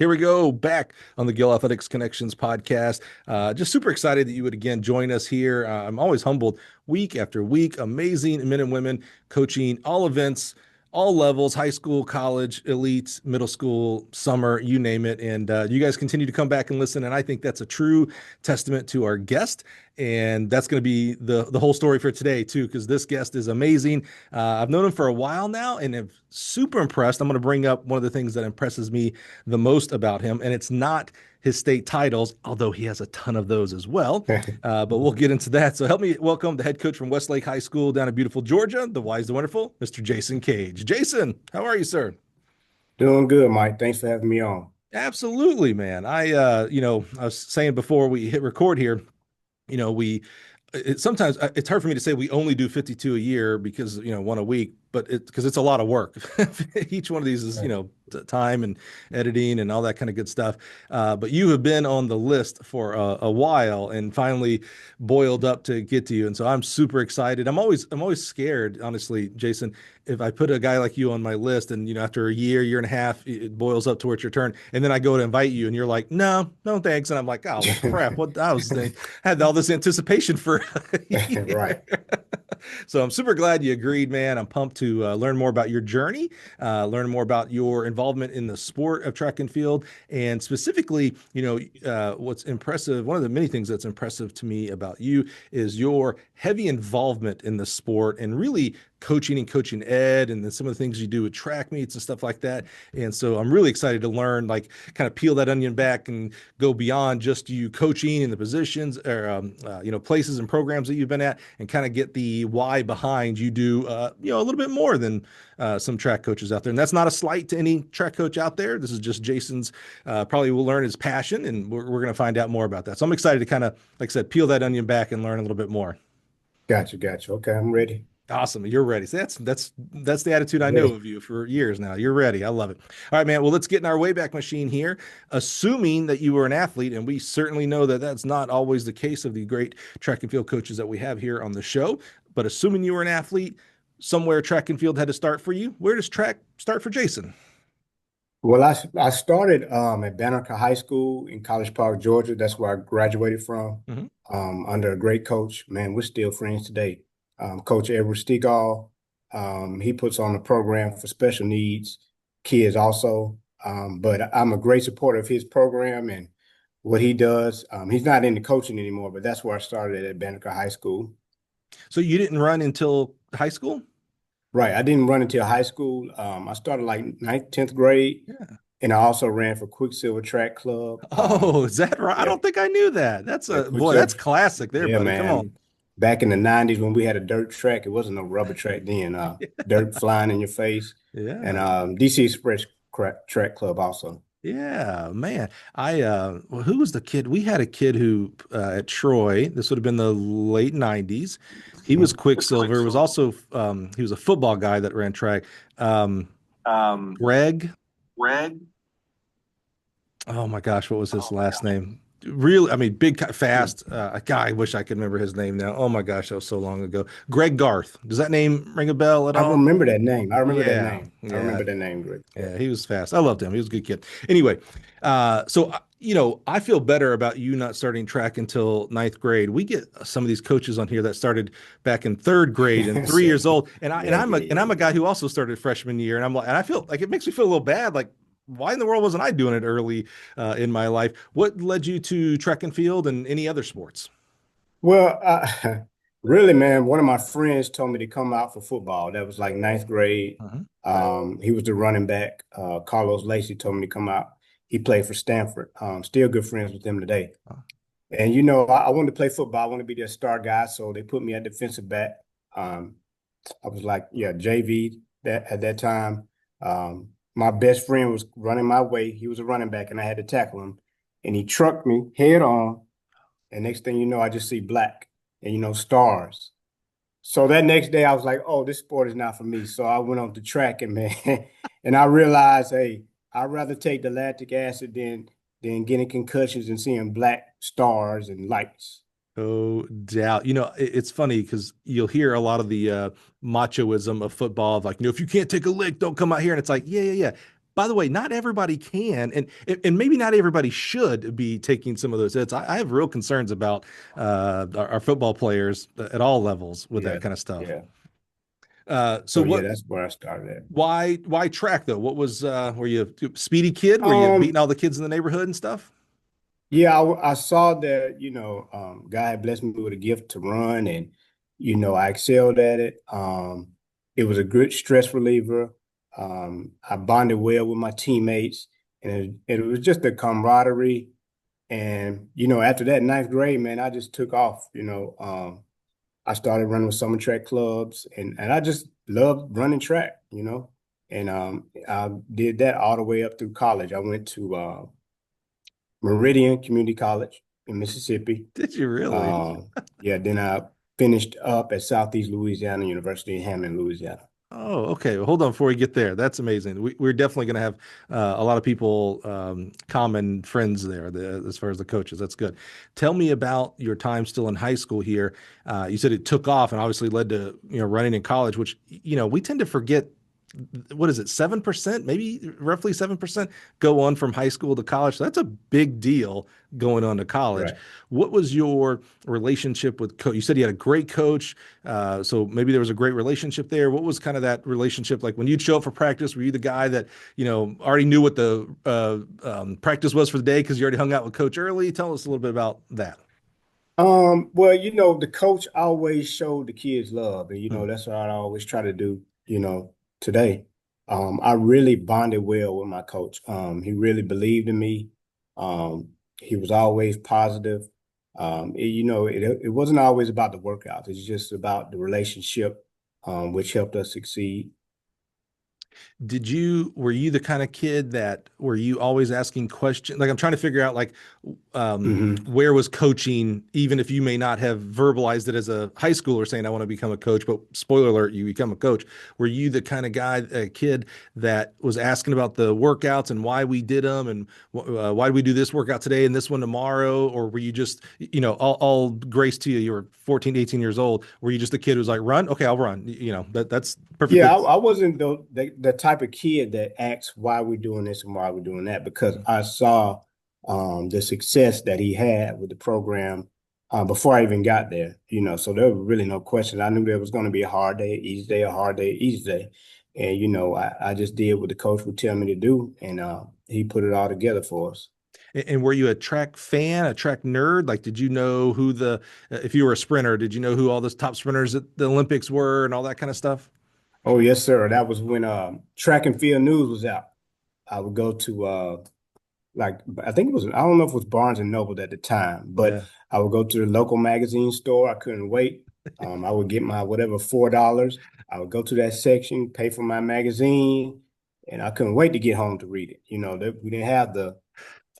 Here we go, back on the Gill Athletics Connections podcast. Just super excited that you would again join us here. I'm always humbled week after week. Amazing men and women coaching all events, all levels, high school, college, elite, middle school, summer, you name it. And you guys continue to come back and listen. And I think that's a true testament to our guest. And that's going to be the whole story for today, too, because this guest is amazing. I've known him for a while now and am super impressed. I'm going to bring up one of the things that impresses me the most about him, and it's not his state titles, although he has a ton of those as well. But we'll get into that. So help me welcome the head coach from Westlake High School down in beautiful Georgia, the wise, the wonderful, Mr. Jason Cage. Jason, how are you, sir? Doing good, Mike. Thanks for having me on. Absolutely, man. I was saying before we hit record here, sometimes it's hard for me to say we only do 52 a year because, one a week, but because it's a lot of work. Each one of these is, Right. time and editing and all that kind of good stuff. But you have been on the list for a while and finally boiled up to get to you. And so I'm super excited. I'm always scared, honestly, Jason, if I put a guy like you on my list and, after a year and a half, it boils up to it's your turn. And then I go to invite you and you're like, no, no, thanks. And I'm like, oh, well, crap. What I had all this anticipation for a year. Right. So I'm super glad you agreed, man. I'm pumped to learn more about your journey, learn more about your involvement in the sport of track and field, and specifically, what's impressive. One of the many things that's impressive to me about you is your heavy involvement in the sport and really coaching and coaching ed, and then some of the things you do with track meets and stuff like that. And so I'm really excited to learn, like, kind of peel that onion back and go beyond just you coaching and the positions or places and programs that you've been at, and kind of get the why behind you do a little bit more than some track coaches out there. And that's not a slight to any track coach out there. This is just Jason's probably will learn his passion, and we're going to find out more about that. So I'm excited to kind of, like I said, peel that onion back and learn a little bit more. Gotcha. Okay, I'm ready. Awesome. You're ready. So that's the attitude I know Ready. of you for years now. You're ready. I love it. All right, man. Well, let's get in our Wayback Machine here. Assuming that you were an athlete, and we certainly know that that's not always the case of the great track and field coaches that we have here on the show. But assuming you were an athlete, somewhere track and field had to start for you. Where does track start for Jason? Well, I started at Banneker High School in College Park, Georgia. That's where I graduated from. Hmm. Under a great coach. Man, we're still friends today. Coach Edward Stegall. He puts on a program for special needs kids also. But I'm a great supporter of his program and what he does. He's not into coaching anymore, but that's where I started at Banneker High School. So you didn't run until high school? Right. I didn't run until high school. I started like ninth, 10th grade, Yeah. and I also ran for Quicksilver Track Club. Oh, is that right? I Yeah, don't think I knew that. That's yeah, a boy, that's Quicksilver. classic there, Yeah, buddy. Come on. man. Back in the 90s when we had a dirt track, it wasn't no rubber track then. Dirt flying in your face. And Yeah. DC Express Track Club also. Yeah, man. Well, who was the kid? We had a kid who at Troy, this would have been the late 90s. He was Mhm. Quicksilver. Was also he was a football guy that ran track. Um, Greg. Oh my gosh, what was his last name? Really, I mean, big, fast guy. I wish I could remember his name now. Oh my gosh, that was so long ago. Greg Garth. Does that name ring a bell at I all? remember that name. I remember that Yeah, name. I yeah. remember that name, Greg. Yeah, he was fast. I loved him. He was a good kid. Anyway, I feel better about you not starting track until ninth grade. We get some of these coaches on here that started back in third grade and 3 years Same. old, and I and Yeah, I'm yeah, a and yeah, I'm a yeah. guy who also started freshman year, and I'm like, and I feel like it makes me feel a little bad, like. Why in the world wasn't I doing it early in my life? What led you to track and field and any other sports? Well, really, man, one of my friends told me to come out for football. That was like ninth grade. Uh-huh. He was the running back. Carlos Lacey told me to come out. He played for Stanford. Still good friends with him today. And I wanted to play football. I wanted to be their star guy, so they put me at defensive back. Um, I was like, yeah, JV that at that time. My best friend was running my way. He was a running back, and I had to tackle him. And he trucked me head on. And next thing you know, I just see black and stars. So that next day, I was like, "Oh, this sport is not for me." So I went on to track, and man, and I realized, hey, I'd rather take the lactic acid than getting concussions and seeing black stars and lights. No doubt. It's funny because you'll hear a lot of the machoism of football of like, if you can't take a lick, don't come out here. And it's like, yeah, yeah, yeah. By the way, not everybody can, and maybe not everybody should be taking some of those hits. I have real concerns about our football players at all levels with Yeah, that kind of stuff. yeah. So So yeah, what? that's where I started at. Why track though? What was were you a speedy kid? Were you beating Um, all the kids in the neighborhood and stuff? yeah, I saw that, God had blessed me with a gift to run, and I excelled at it. It was a good stress reliever. I bonded well with my teammates, and it was just a camaraderie. And after that ninth grade, man, I just took off. I started running with summer track clubs, and I just loved running track. And I did that all the way up through college. I went to Meridian Community College in Mississippi. Did you really? Yeah, then I finished up at Southeast Louisiana University in Hammond, Louisiana. Oh, okay. Well, hold on before we get there. That's amazing. We're definitely going to have a lot of people, common friends there, as far as the coaches. That's good. Tell me about your time still in high school here. You said it took off and obviously led to, running in college, which, we tend to forget. What is it, 7%, maybe roughly 7% go on from high school to college. So that's a big deal going on to college. Right. What was your relationship with coach? You said you had a great coach. So maybe there was a great relationship there. What was kind of that relationship like when you'd show up for practice? Were you the guy that, already knew what the practice was for the day because you already hung out with coach early? Tell us a little bit about that. Well, the coach always showed the kids love, and Mm. that's what I always try to do, today. I really bonded well with my coach. He really believed in me. He was always positive. It wasn't always about the workouts. It's just about the relationship, which helped us succeed. Were you the kind of kid that were you always asking questions? Like I'm trying to figure out like Hmm. where was coaching, even if you may not have verbalized it as a high schooler saying I want to become a coach, but spoiler alert, you become a coach. Were you the kind of guy, a kid that was asking about the workouts and why we did them and why do we do this workout today and this one tomorrow? Or were you just, all grace to you, you were 14, 18 years old. Were you just a kid who was like, run? Okay, I'll run. That's perfectly. Yeah, I wasn't the type of kid that asks why we're doing this and why we're doing that because I saw the success that he had with the program before I even got there. So there was really no question. I knew there was going to be a hard day, easy day, a hard day, easy day, and I just did what the coach would tell me to do, and he put it all together for us. And were you a track fan, a track nerd? Like, did you know who if you were a sprinter, did you know who all the top sprinters at the Olympics were and all that kind of stuff? Oh yes, sir. That was when track and field news was out. I would go to like I think it was I don't know if it was Barnes and Noble at the time, but Yeah. I would go to the local magazine store. I couldn't wait. I would get my whatever $4. I would go to that section, pay for my magazine, and I couldn't wait to get home to read it. We didn't have the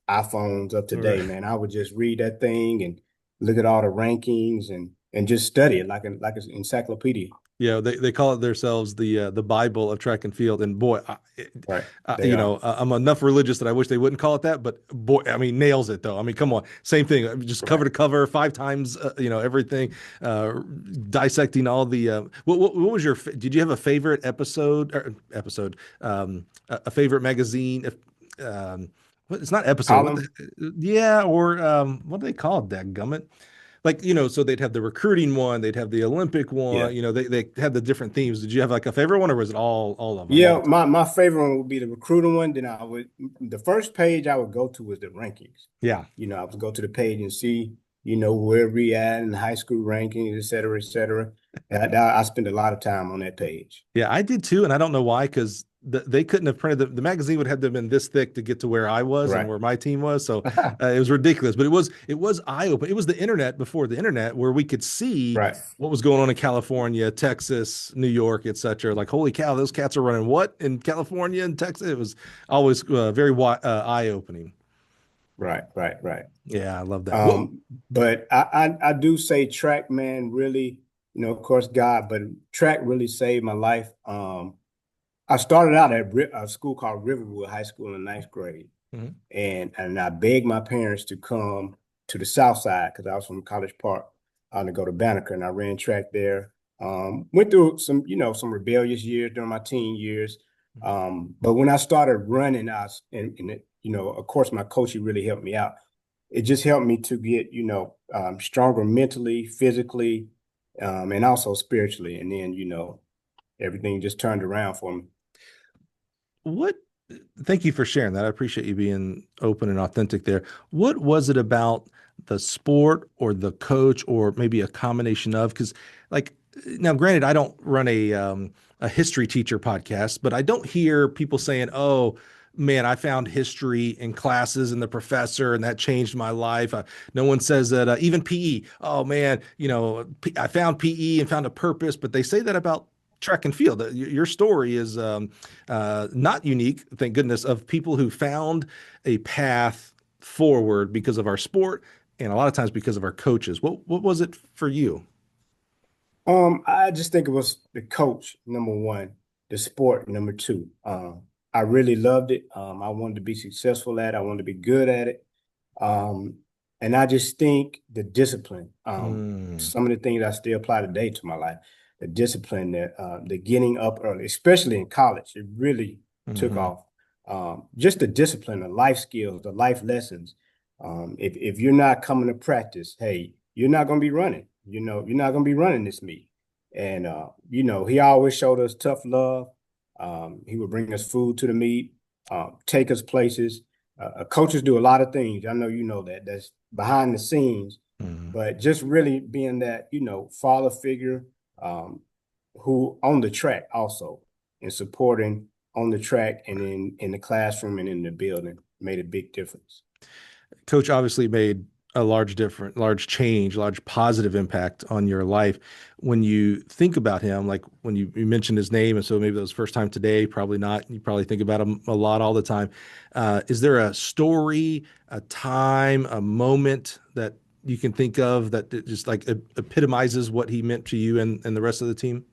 iPhones of today, Right. man. I would just read that thing and look at all the rankings and just study it like an encyclopedia. Yeah, they call it themselves the Bible of track and field. And boy, Right. They are. I'm enough religious that I wish they wouldn't call it that. But boy, I mean, nails it though. I mean, come on, same thing. Just cover Right. to cover, 5 times. Everything, dissecting all the. What was your? Did you have a favorite episode? A favorite magazine? If it's not episode. What Column. the? Yeah, or what do they call it? Dadgummit. Like, so they'd have the recruiting one, they'd have the Olympic one, Yeah. they had the different themes. Did you have like a favorite one or was it all of them all Yeah, the time? my favorite one would be the recruiting one. Then the first page I would go to was the rankings. Yeah. I would go to the page and see, where we at in the high school rankings, et cetera, et cetera. I spend a lot of time on that page. Yeah, I did too, and I don't know why, because they couldn't have printed the magazine would have to have been this thick to get to where I was and Right. where my team was. So it was ridiculous, but it was eye opening. It was the internet before the internet where we could see Right. what was going on in California, Texas, New York, etc. Like, holy cow, those cats are running what in California and Texas? It was always very eye opening. Right. Right. Right. Yeah, I love that. What? Um, but I do say track, man, really, of course, God, but track really saved my life. I started out at a school called Riverwood High School in ninth grade. Mhm. And I begged my parents to come to the South Side because I was from College Park to go to Banneker, and I ran track there. Went through some rebellious years during my teen years, But when I started running, of course, my coach, he really helped me out. It just helped me to get, stronger mentally, physically, and also spiritually. And then, everything just turned around for me. What, thank you for sharing that. I appreciate you being open and authentic there. What was it about the sport or the coach or maybe a combination of? Because, like, now granted, I don't run a history teacher podcast, but I don't hear people saying, "Oh man, I found history in classes and the professor and that changed my life." No one says that, even PE. Oh man, I found PE and found a purpose, but they say that about track and field. Your story is not unique, thank goodness, of people who found a path forward because of our sport and a lot of times because of our coaches. What was it for you? I just think it was the coach, number one, the sport, number two. I really loved it. I wanted to be successful at it. I wanted to be good at it. Um, and I just think the discipline, Mm, some of the things I still apply today to my life, the discipline, the getting up early, especially in college, it really took hmm. off. Just the discipline, the life skills, the life lessons. If you're not coming to practice, hey, you're not going to be running. You're not going to be running this meet. And he always showed us tough love. He would bring us food to the meet, take us places. Coaches do a lot of things. I know you know that. That's behind the scenes, Hmm. but just really being that father figure, who on the track also, and supporting on the track and in the classroom and in the building made a big difference. Coach obviously made a large change, large positive impact on your life. When you think about him, like when you mentioned his name, and so maybe that was first time today, probably not. You probably think about him a lot all the time. Is there a story, a time, a moment that you can think of that just like epitomizes what he meant to you and the rest of the team?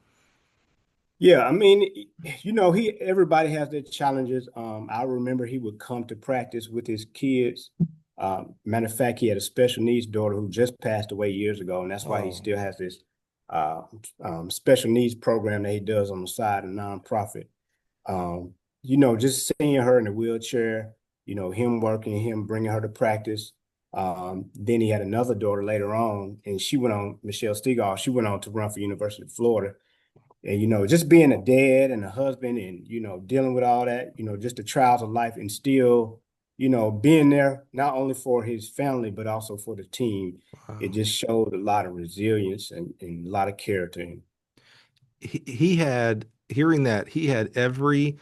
Yeah, I mean, he everybody has their challenges. I remember he would come to practice with his kids. Matter of fact, he had a special needs daughter who just passed away years ago, and that's why he Oh, still has this uh, special needs program that he does on the side, a nonprofit. Just seeing her in the wheelchair, him working, him bringing her to practice. Then he had another daughter later on, and she went on, Michelle Stegall, she went on to run for University of Florida. And, just being a dad and a husband and, dealing with all that, just the trials of life and still, being there not only for his family, but also for the team, it wow. just showed a lot of resilience and a lot of character in him. He had hearing that he had every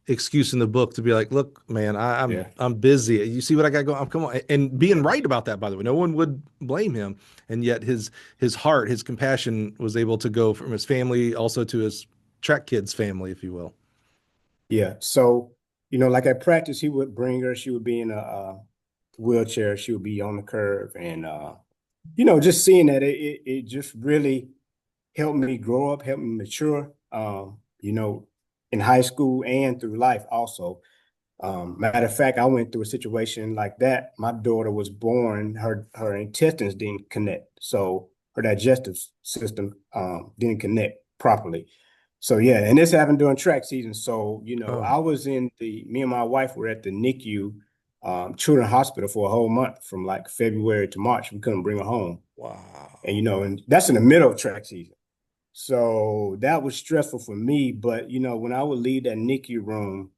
excuse in the book to be like, look, man, Yeah. I'm busy. You see what I got going? Come on, and being Yeah. right about that. By the way, no one would blame him, and yet his heart, his compassion was able to go from his family also to his track kids' family, if you will. Yeah. So, like at practice, he would bring her, she would be in a wheelchair, she would be on the curve. And, just seeing that, it just really helped me grow up, helped me mature, in high school and through life also. Matter of fact, I went through a situation like that. My daughter was born, her intestines didn't connect. So her digestive system didn't connect properly. So yeah, and this happened during track season. So, Oh, I was me and my wife were at the NICU Children's Hospital for a whole month from like February to March. We couldn't bring her home. wow. And and that's in the middle of track season. So that was stressful for me. But when I would leave that NICU room,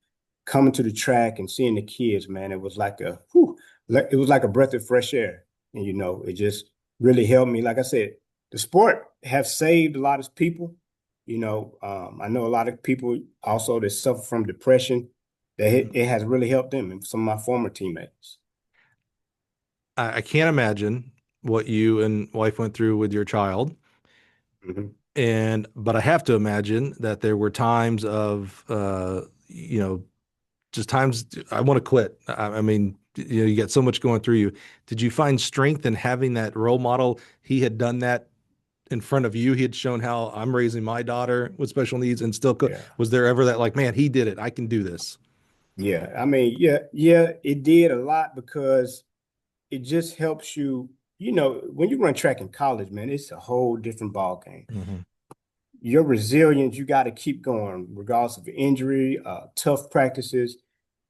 coming to the track and seeing the kids, man, it was like it was like a breath of fresh air. And it just really helped me. Like I said, the sport have saved a lot of people. I know a lot of people also that suffer from depression. That it has really helped them and some of my former teammates. I can't imagine what you and wife went through with your child. Mhm. And but I have to imagine that there were times of just times I want to quit. I mean, you get so much going through you. Did you find strength in having that role model? He had done that in front of you. He had shown how I'm raising my daughter with special needs and still Yeah. was there ever that like, man, he did it. I can do this. Yeah. I mean, yeah, it did a lot because it just helps you, when you run track in college, man, it's a whole different ball game. Hmm. your resilience, you got to keep going, regardless of injury, tough practices.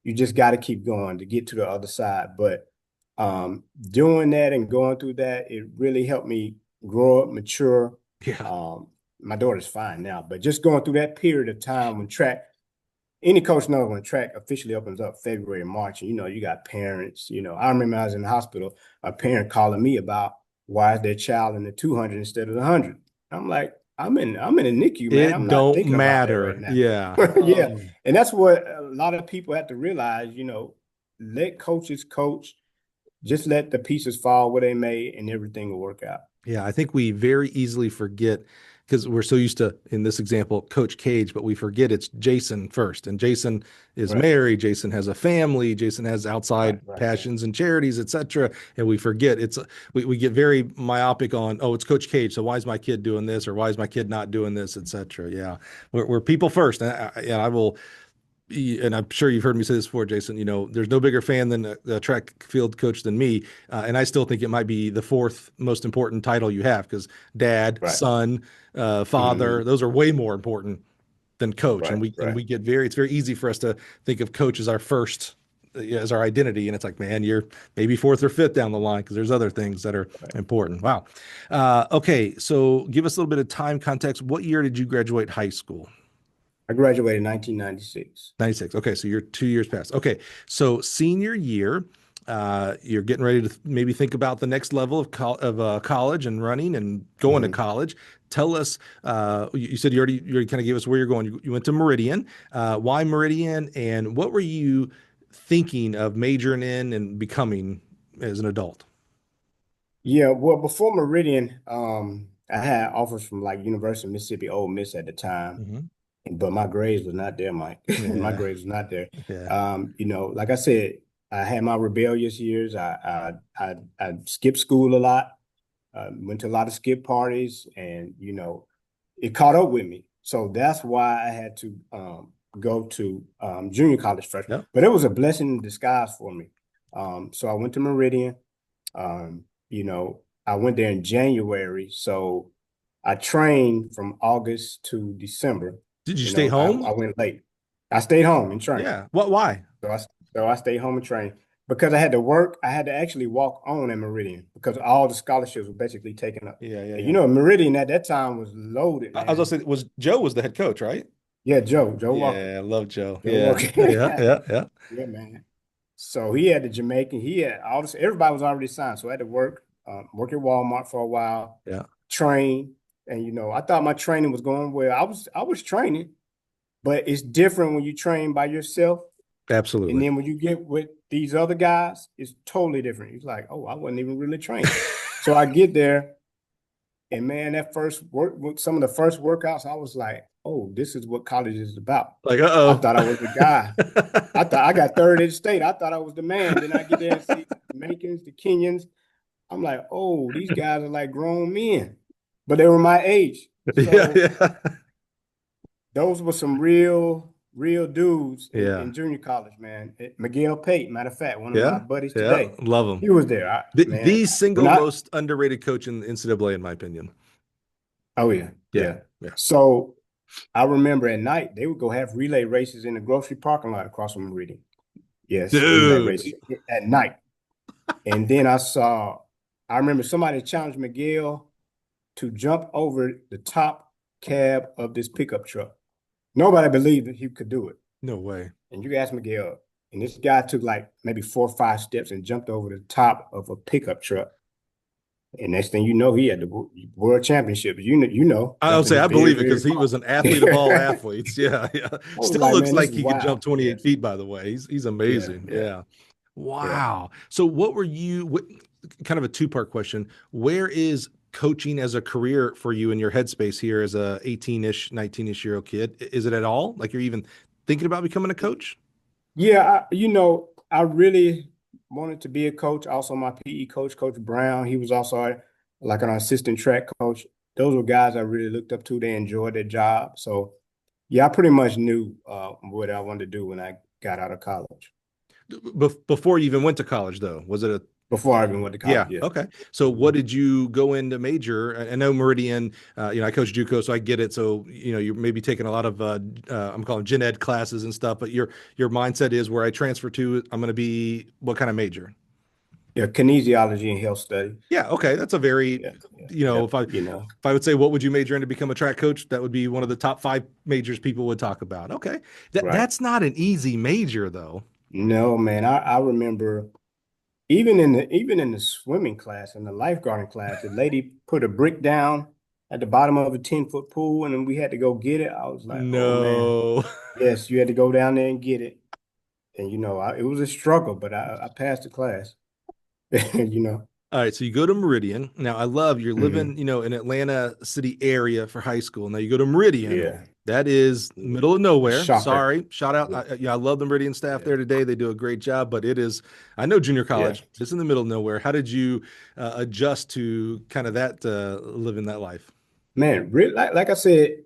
You just got to keep going to get to the other side. But doing that and going through that, it really helped me grow up, mature. Yeah. My daughter's fine now, but just going through that period of time when track, any coach knows when track officially opens up February and March, and you got parents. I remember I was in the hospital, a parent calling me about why is their child in the 200 instead of the 100. I'm like, I'm in a NICU, man. It I'm not don't thinking about that right matter. now. Yeah. Yeah. And that's what a lot of people have to realize, let coaches coach, just let the pieces fall where they may, and everything will work out. Yeah, I think we very easily forget because we're so used to, in this example, Coach Cage, but we forget it's Jason first. And Jason is Right. married, Jason has a family, Jason has outside Right. Right. Right. passions and charities, etc. And we forget we get very myopic on, oh, it's Coach Cage, so why is my kid doing this or why is my kid not doing this, etc. Yeah, we're people first, and I will, and I'm sure you've heard me say this before, Jason, there's no bigger fan than a track field coach than me. And I still think it might be the fourth most important title you have because dad, Right. son, Mm-hmm. father, those are way more important than coach. And Right. we Right. get it's very easy for us to think of coach as our first, as our identity. And it's like, man, you're maybe fourth or fifth down the line because there's other things that are Right. important. Wow. Okay. So give us a little bit of time context. What year did you graduate high school? I graduated in 1996. 96. Okay, so you're 2 years past. Okay, so senior year, you're getting ready to maybe think about the next level of college and running and going to Mm-hmm. college. Tell us, you said you already kind of gave us where you're going. You went to Meridian. Why Meridian, and what were you thinking of majoring in and becoming as an adult? Yeah, well, before Meridian, I had offers from like University of Mississippi, Ole Miss at the time, Hmm. but my grades was not there, Mike. My Yeah, grades was not there. yeah, Like I said, I had my rebellious years. I skipped school a lot, went to a lot of skip parties, and it caught up with me. So that's why I had to go to junior college freshman. yep. But it was a blessing in disguise for me. So I went to Meridian. I went there in January, so I trained from August to December. Did you stay I home? went late. I stayed home and trained. Yeah. What? Why? So I stayed home and trained because I had to work. I had to actually walk on at Meridian because all the scholarships were basically taken up. Yeah, yeah, And yeah. Meridian at that time was loaded, I was gonna man. say, was Joe was the head coach, right? Yeah, Joe Walker. Yeah, I love Joe. Joe Yeah, Walker. yeah, yeah, yeah, Yeah, man. So he had the Jamaican. He had all this. Everybody was already signed, so I had to work at Walmart for a while, yeah. train, and I thought my training was going well. I was training, but it's different when you train by yourself, and Absolutely. then when you get with these other guys, it's totally different. It's like, oh, I wasn't even really training. So I get there, and man, that first some of the first workouts, I was like, oh, this is what college is about. Like, I uh-oh. thought I was the guy. I thought I got third in the state. I thought I was the man. Then I get there and see the Jamaicans, the Kenyans. I'm like, oh, these guys are like grown men, but they were my age. Yeah, So yeah. those were some real dudes Yeah, in junior college, man. Miguel Pate, matter of fact, one of my yeah, buddies yeah. today, Love them. he was there. Man, The when single most underrated coach in the NCAA, in my opinion. oh yeah, Yeah, yeah. yeah. So I remember at night they would go have relay races in the grocery parking lot across from Meridian. Yes, relay Dude. races at night. And then I remember somebody challenged Miguel to jump over the top cab of this pickup truck. Nobody believed that he could do it. No way. And you ask Miguel, and this guy took like maybe 4 or 5 steps and jumped over the top of a pickup truck. And next thing you know, he had the world championship. I that's would say I very, believe it very because he was common. an athlete of all athletes. Yeah, yeah. I was Still like, looks man, this like is he could jump wild. 28 Yes. feet, by the way. He's Yeah, amazing. yeah, Yeah. yeah. Wow. So what were kind of a two-part question. Where is coaching as a career for you in your headspace here as a 18-ish, 19-ish year old kid? Is it at all? Like you're even thinking about becoming a coach? Yeah, I really wanted to be a coach. Also, my PE coach, Coach Brown, he was also like an assistant track coach. Those were guys I really looked up to. They enjoyed their job. So, yeah, I pretty much knew what I wanted to do when I got out of college. Before you even went to college, though, was it before I even went to college. Yeah. Yeah. Okay. So what Mhm. did you go into major? I know Meridian, I coach JUCO, so I get it. So, you're maybe taking a lot of, I'm calling gen ed classes and stuff, but your mindset is where I transfer to, I'm going to be what kind of major? Yeah, kinesiology and health study. Yeah. Okay. That's a very, Yeah, yeah, if yep. I would say, what would you major in to become a track coach? That would be one of the top five majors people would talk about. Okay. Right. That's not an easy major though. No, man, I remember even in the swimming class and the lifeguarding class, the lady put a brick down at the bottom of a 10-foot pool, and then we had to go get it. I was like, oh man, No. yes, you had to go down there and get it. And it was a struggle, but I passed the class. You know. All right, so you go to Meridian. Now, I love you're living, Hmm. in Atlanta city area for high school. Now you go to Meridian. Yeah. That is Yeah. middle of nowhere. Shocker. Sorry. Shout out. Yeah. I love the Meridian staff there today. They do a great job, but it is, I know junior Yeah. college, it's in the middle of nowhere. How did you adjust to kind of that, living that life? Man, really, like I said,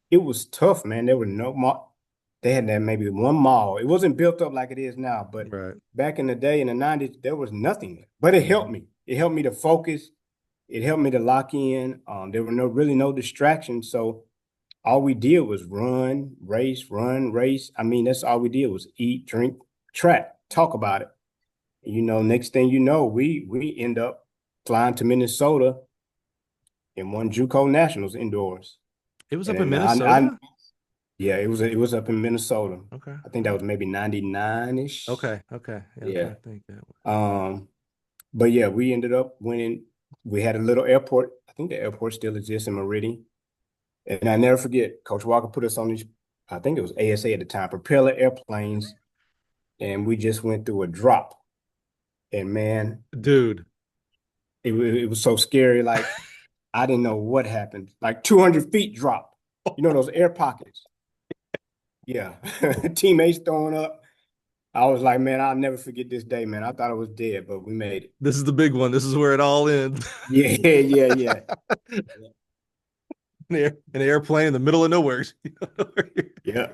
it was tough, man. There were no mall. They had that maybe one mall. It wasn't built up like it is now, but Right. back in the day in the 90s, there was nothing. But it helped Mhm. me. It helped me to focus. It helped me to lock in. There were no distractions. So all we did was run, race. I mean, that's all we did was eat, drink, track, talk about it. Next thing you know, we end up flying to Minnesota and won JUCO Nationals indoors. It was up in And I Minnesota? yeah, it was up in Minnesota. Okay. I think that was maybe 99-ish. Okay. Okay. Yeah, I'm trying Yeah. to think that. Um, but yeah, we ended up winning. We had a little airport. I think the airport still exists in Meridian. And I never forget, Coach Walker put us on these, I think it was ASA at the time, propeller airplanes, and we just went through a drop. And man, Dude. it was so scary. Like I didn't know what happened. Like 200 feet drop. Those air pockets. Yeah. Teammates throwing up. I was like, man, I'll never forget this day, man. I thought I was dead, but we made it. This is the big one. This is where it all ends. Yeah, yeah, yeah. An airplane in the middle of nowhere. Yeah.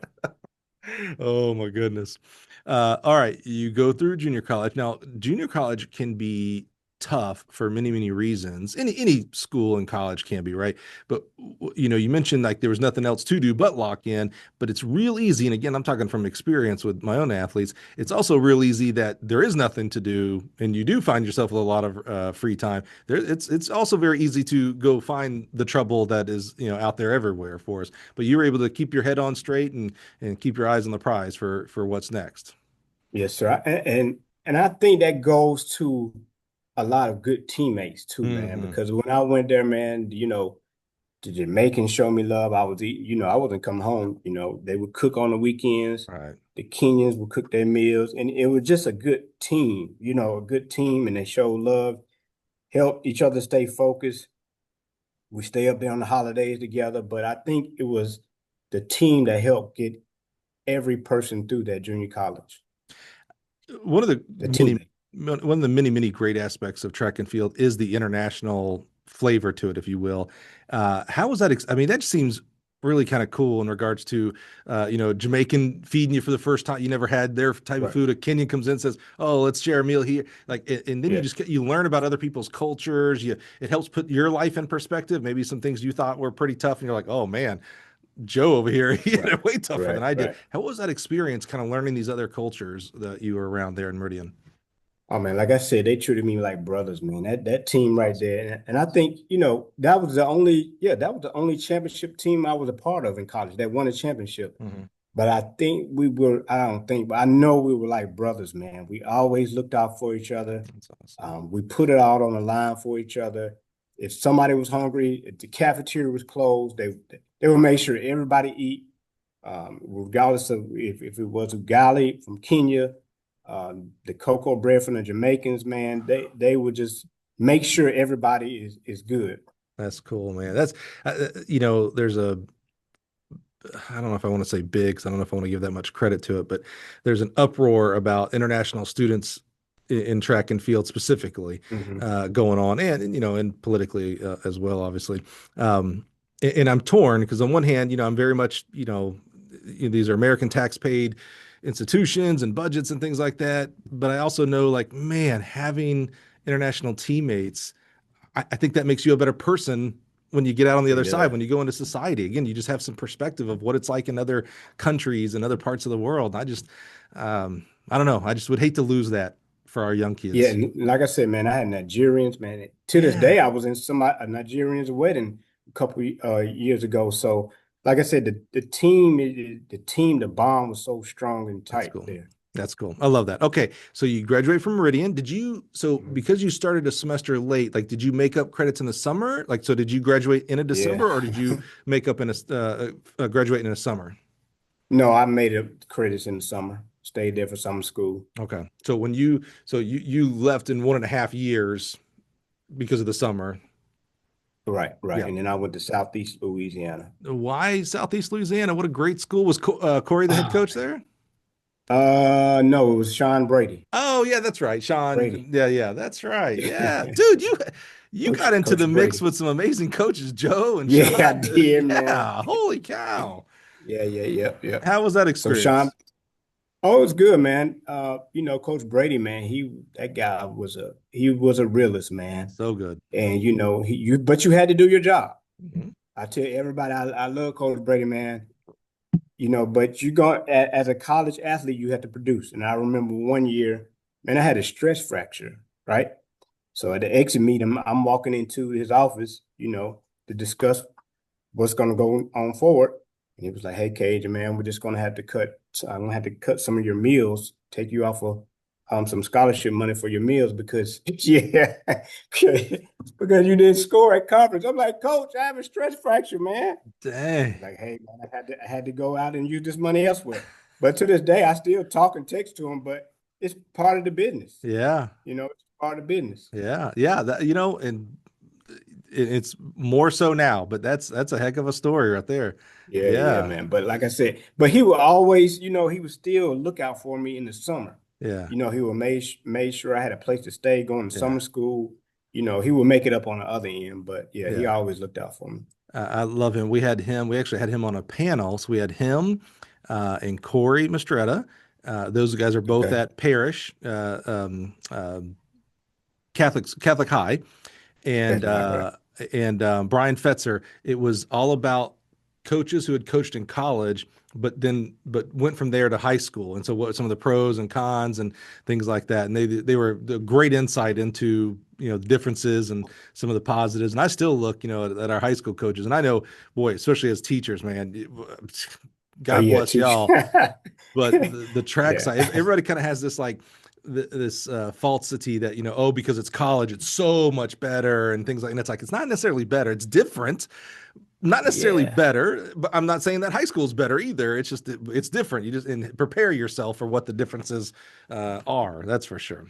Oh my goodness. All right, you go through junior college. Now, junior college can be tough for many, many reasons. Any school and college can be, right? But you mentioned like there was nothing else to do but lock in, but it's real easy. And again, I'm talking from experience with my own athletes. It's also real easy that there is nothing to do, and you do find yourself with a lot of free time. It's also very easy to go find the trouble that is out there everywhere for us. But you were able to keep your head on straight and keep your eyes on the prize for what's next. Yes, sir. And I think that goes to a lot of good teammates too, man. Hmm. Because when I went there, man, the Jamaicans showed me love. I wasn't coming home. They would cook on the weekends. All right. The Kenyans would cook their meals, and it was just a good team. A good team, and they showed love, helped each other stay focused. We stay up there on the holidays together, but I think it was the team that helped get every person through that junior college. one of the The many teammate. one of the many great aspects of track and field is the international flavor to it, if you will. How was that? I mean, that seems really kind of cool in regards to Jamaican feeding you for the first time. You never had their type of Right. food. A Kenyan comes in and says, "Oh, let's share a meal here." Like, and then Yeah. you learn about other people's cultures. It helps put your life in perspective. Maybe some things you thought were pretty tough, and you're like, "Oh man, Joe over here, he had Right. it way tougher than Right. I did." Right. How was that experience kind of learning these other cultures that you were around there in Meridian? Oh man, like I said, they treated me like brothers, man. That team right Awesome. there, and I think that was the only championship team I was a part of in college that won a championship. Hmm. But I don't think, but I know we were like brothers, man. We always looked out for each other. That's awesome. We put it out on the line for each other. If somebody was hungry, if the cafeteria was closed, they would make sure everybody eat, regardless of if it was ugali from Kenya, the cocoa bread from the Jamaicans, man. They would just make sure everybody is good. That's cool, man. That's there's a I don't know if I want to say big, 'cause I don't know if I want to give that much credit to it, but there's an uproar about international students in track and field specifically Hmm. going on, and politically as well, obviously. And I'm torn because on one hand, I'm very much, these are American tax paid institutions and budgets and things like that. But I also know, like, man, having international teammates, I think that makes you a better person when you get out on the It other side, does. when you go into society. Again, you just have some perspective of what it's like in other countries and other parts of the world. I don't know. I just would hate to lose that for our young Yeah, kids. and like I said, man, I had Nigerians, man. To this Yeah, day, I was in a Nigerian's wedding a couple years ago. So, like I said, the bond was so strong and that's tight cool. there. That's cool. I love that. Okay, so you graduate from Meridian. So Mhm. because you started a semester late, like, did you make up credits in the summer? Like, so did you graduate in a Yeah. December or did you make up in graduate in a summer? No, I made it credits in the summer. Stayed there for summer school. Okay. So you left in 1.5 years because of the summer. Right, right. Yeah. And then I went to Southeast Louisiana. Why Southeast Louisiana? What a great school. Was Corey the head Oh coach man. there? No, it was Sean Brady. Oh yeah, that's right. Brady. Sean. Yeah, yeah, that's right. Yeah. Dude, you got into the Coach mix Brady. with some amazing coaches, Joe and Yeah, I Sean. did, man. Yeah. Holy cow. Yeah, yeah, yep, yep. How was that So Sean, experience? oh, it's good, man. Coach Brady, man, that guy he was a realist, man. So good. And but you had to do your job. Mhm. I tell everybody, I love Coach Brady, man. But as a college athlete, you have to produce. And I remember one year, man, I had a stress fracture, right? So at the exit meet, I'm walking into his office, to discuss what's going to go on forward. And he was like, "Hey, Cage, man, we're just going to have to cut. So I'm going to have to cut some of your meals, take you off of some scholarship money for your meals because, yeah, because you didn't score at conference." I'm like, "Coach, I have a stress fracture, man." Dang. Like, "Hey, man, I had to go out and use this money elsewhere." But to this day, I still talk and text to him, but it's part of the business. Yeah. It's part of the business. Yeah. Yeah. And it's more so now, but that's a heck of a story right there. Yeah, yeah, Yeah. man. But like I said, but he would always, he would still look out for me in the summer. Yeah. He would made sure I had a place to stay, going to Yeah. summer school. He would make it up on the other end. But yeah, he Yeah. always looked out for me. I love him. We actually had him on a panel. So we had him and Corey Mistretta. Those guys are both Okay. at Parish Catholic High, and That's right. Brian Fetzer. It was all about coaches who had coached in college, but went from there to high school, and so what some of the pros and cons and things like that. And they were the great insight into the differences and some of the positives. And I still look at our high school coaches, and I know, boy, especially as teachers, man, Oh God yeah, bless teach. y'all. But the track Yeah. side, everybody kind of has this like this falsity that oh, because it's college it's so much better and things like, and it's like it's not necessarily better, it's different, not necessarily Yeah. better, but I'm not saying that high school is better either. It's just it's different. You just and prepare yourself for what the differences are, that's for sure.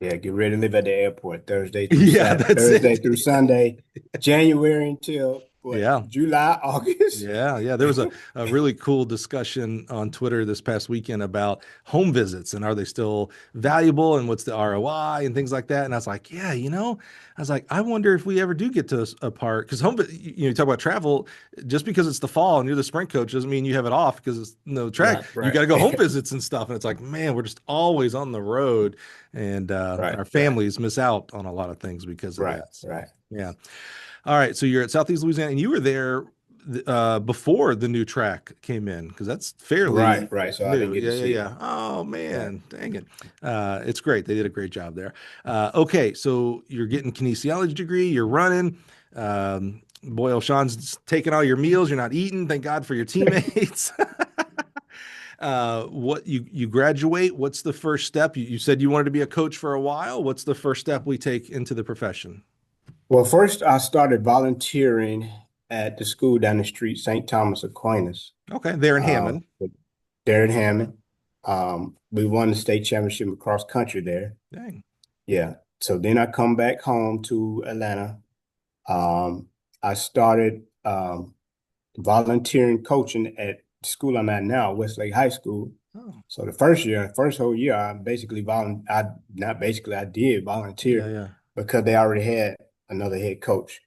Yeah, get ready to live at the airport Yeah, that's Thursday it. through Sunday, January until what, Yeah. July, August. Yeah, yeah. There was a really cool discussion on Twitter this past weekend about home visits and are they still valuable and what's the ROI and things like that. And I was like, yeah, I was like, I wonder if we ever do get to a part because you talk about travel, just because it's the fall and you're the sprint coach doesn't mean you have it off because it's no track. Right, You right. got to go home visits and stuff. And it's like, man, we're just always on the road, and Right, our right, families miss out on a lot of things because of right, that. So, right. yeah. All right, so you're at Southeast Louisiana, and you were there before the new track came in because that's fairly Right, right. So I didn't new. get to Yeah, yeah, see it. yeah. Oh Right. man, dang it! It's great. They did a great job there. Okay, so you're getting kinesiology degree. You're running. Boy, Sean's taking all your meals. You're not eating. Thank God for your teammates. What you graduate? What's the first step? You said you wanted to be a coach for a while. What's the first step we take into the profession? Well, first I started volunteering at the school down the street, St. Thomas Aquinas, Okay, there in uh, Hammond. with Darren Hammond. We won the state championship across country there. Dang. Yeah. So then I come back home to Atlanta. Um, I started volunteering coaching at the school I'm at now, Westlake High School. Oh, So the first whole year, I basically I not basically I did yeah, volunteer yeah. because they already had another head coach.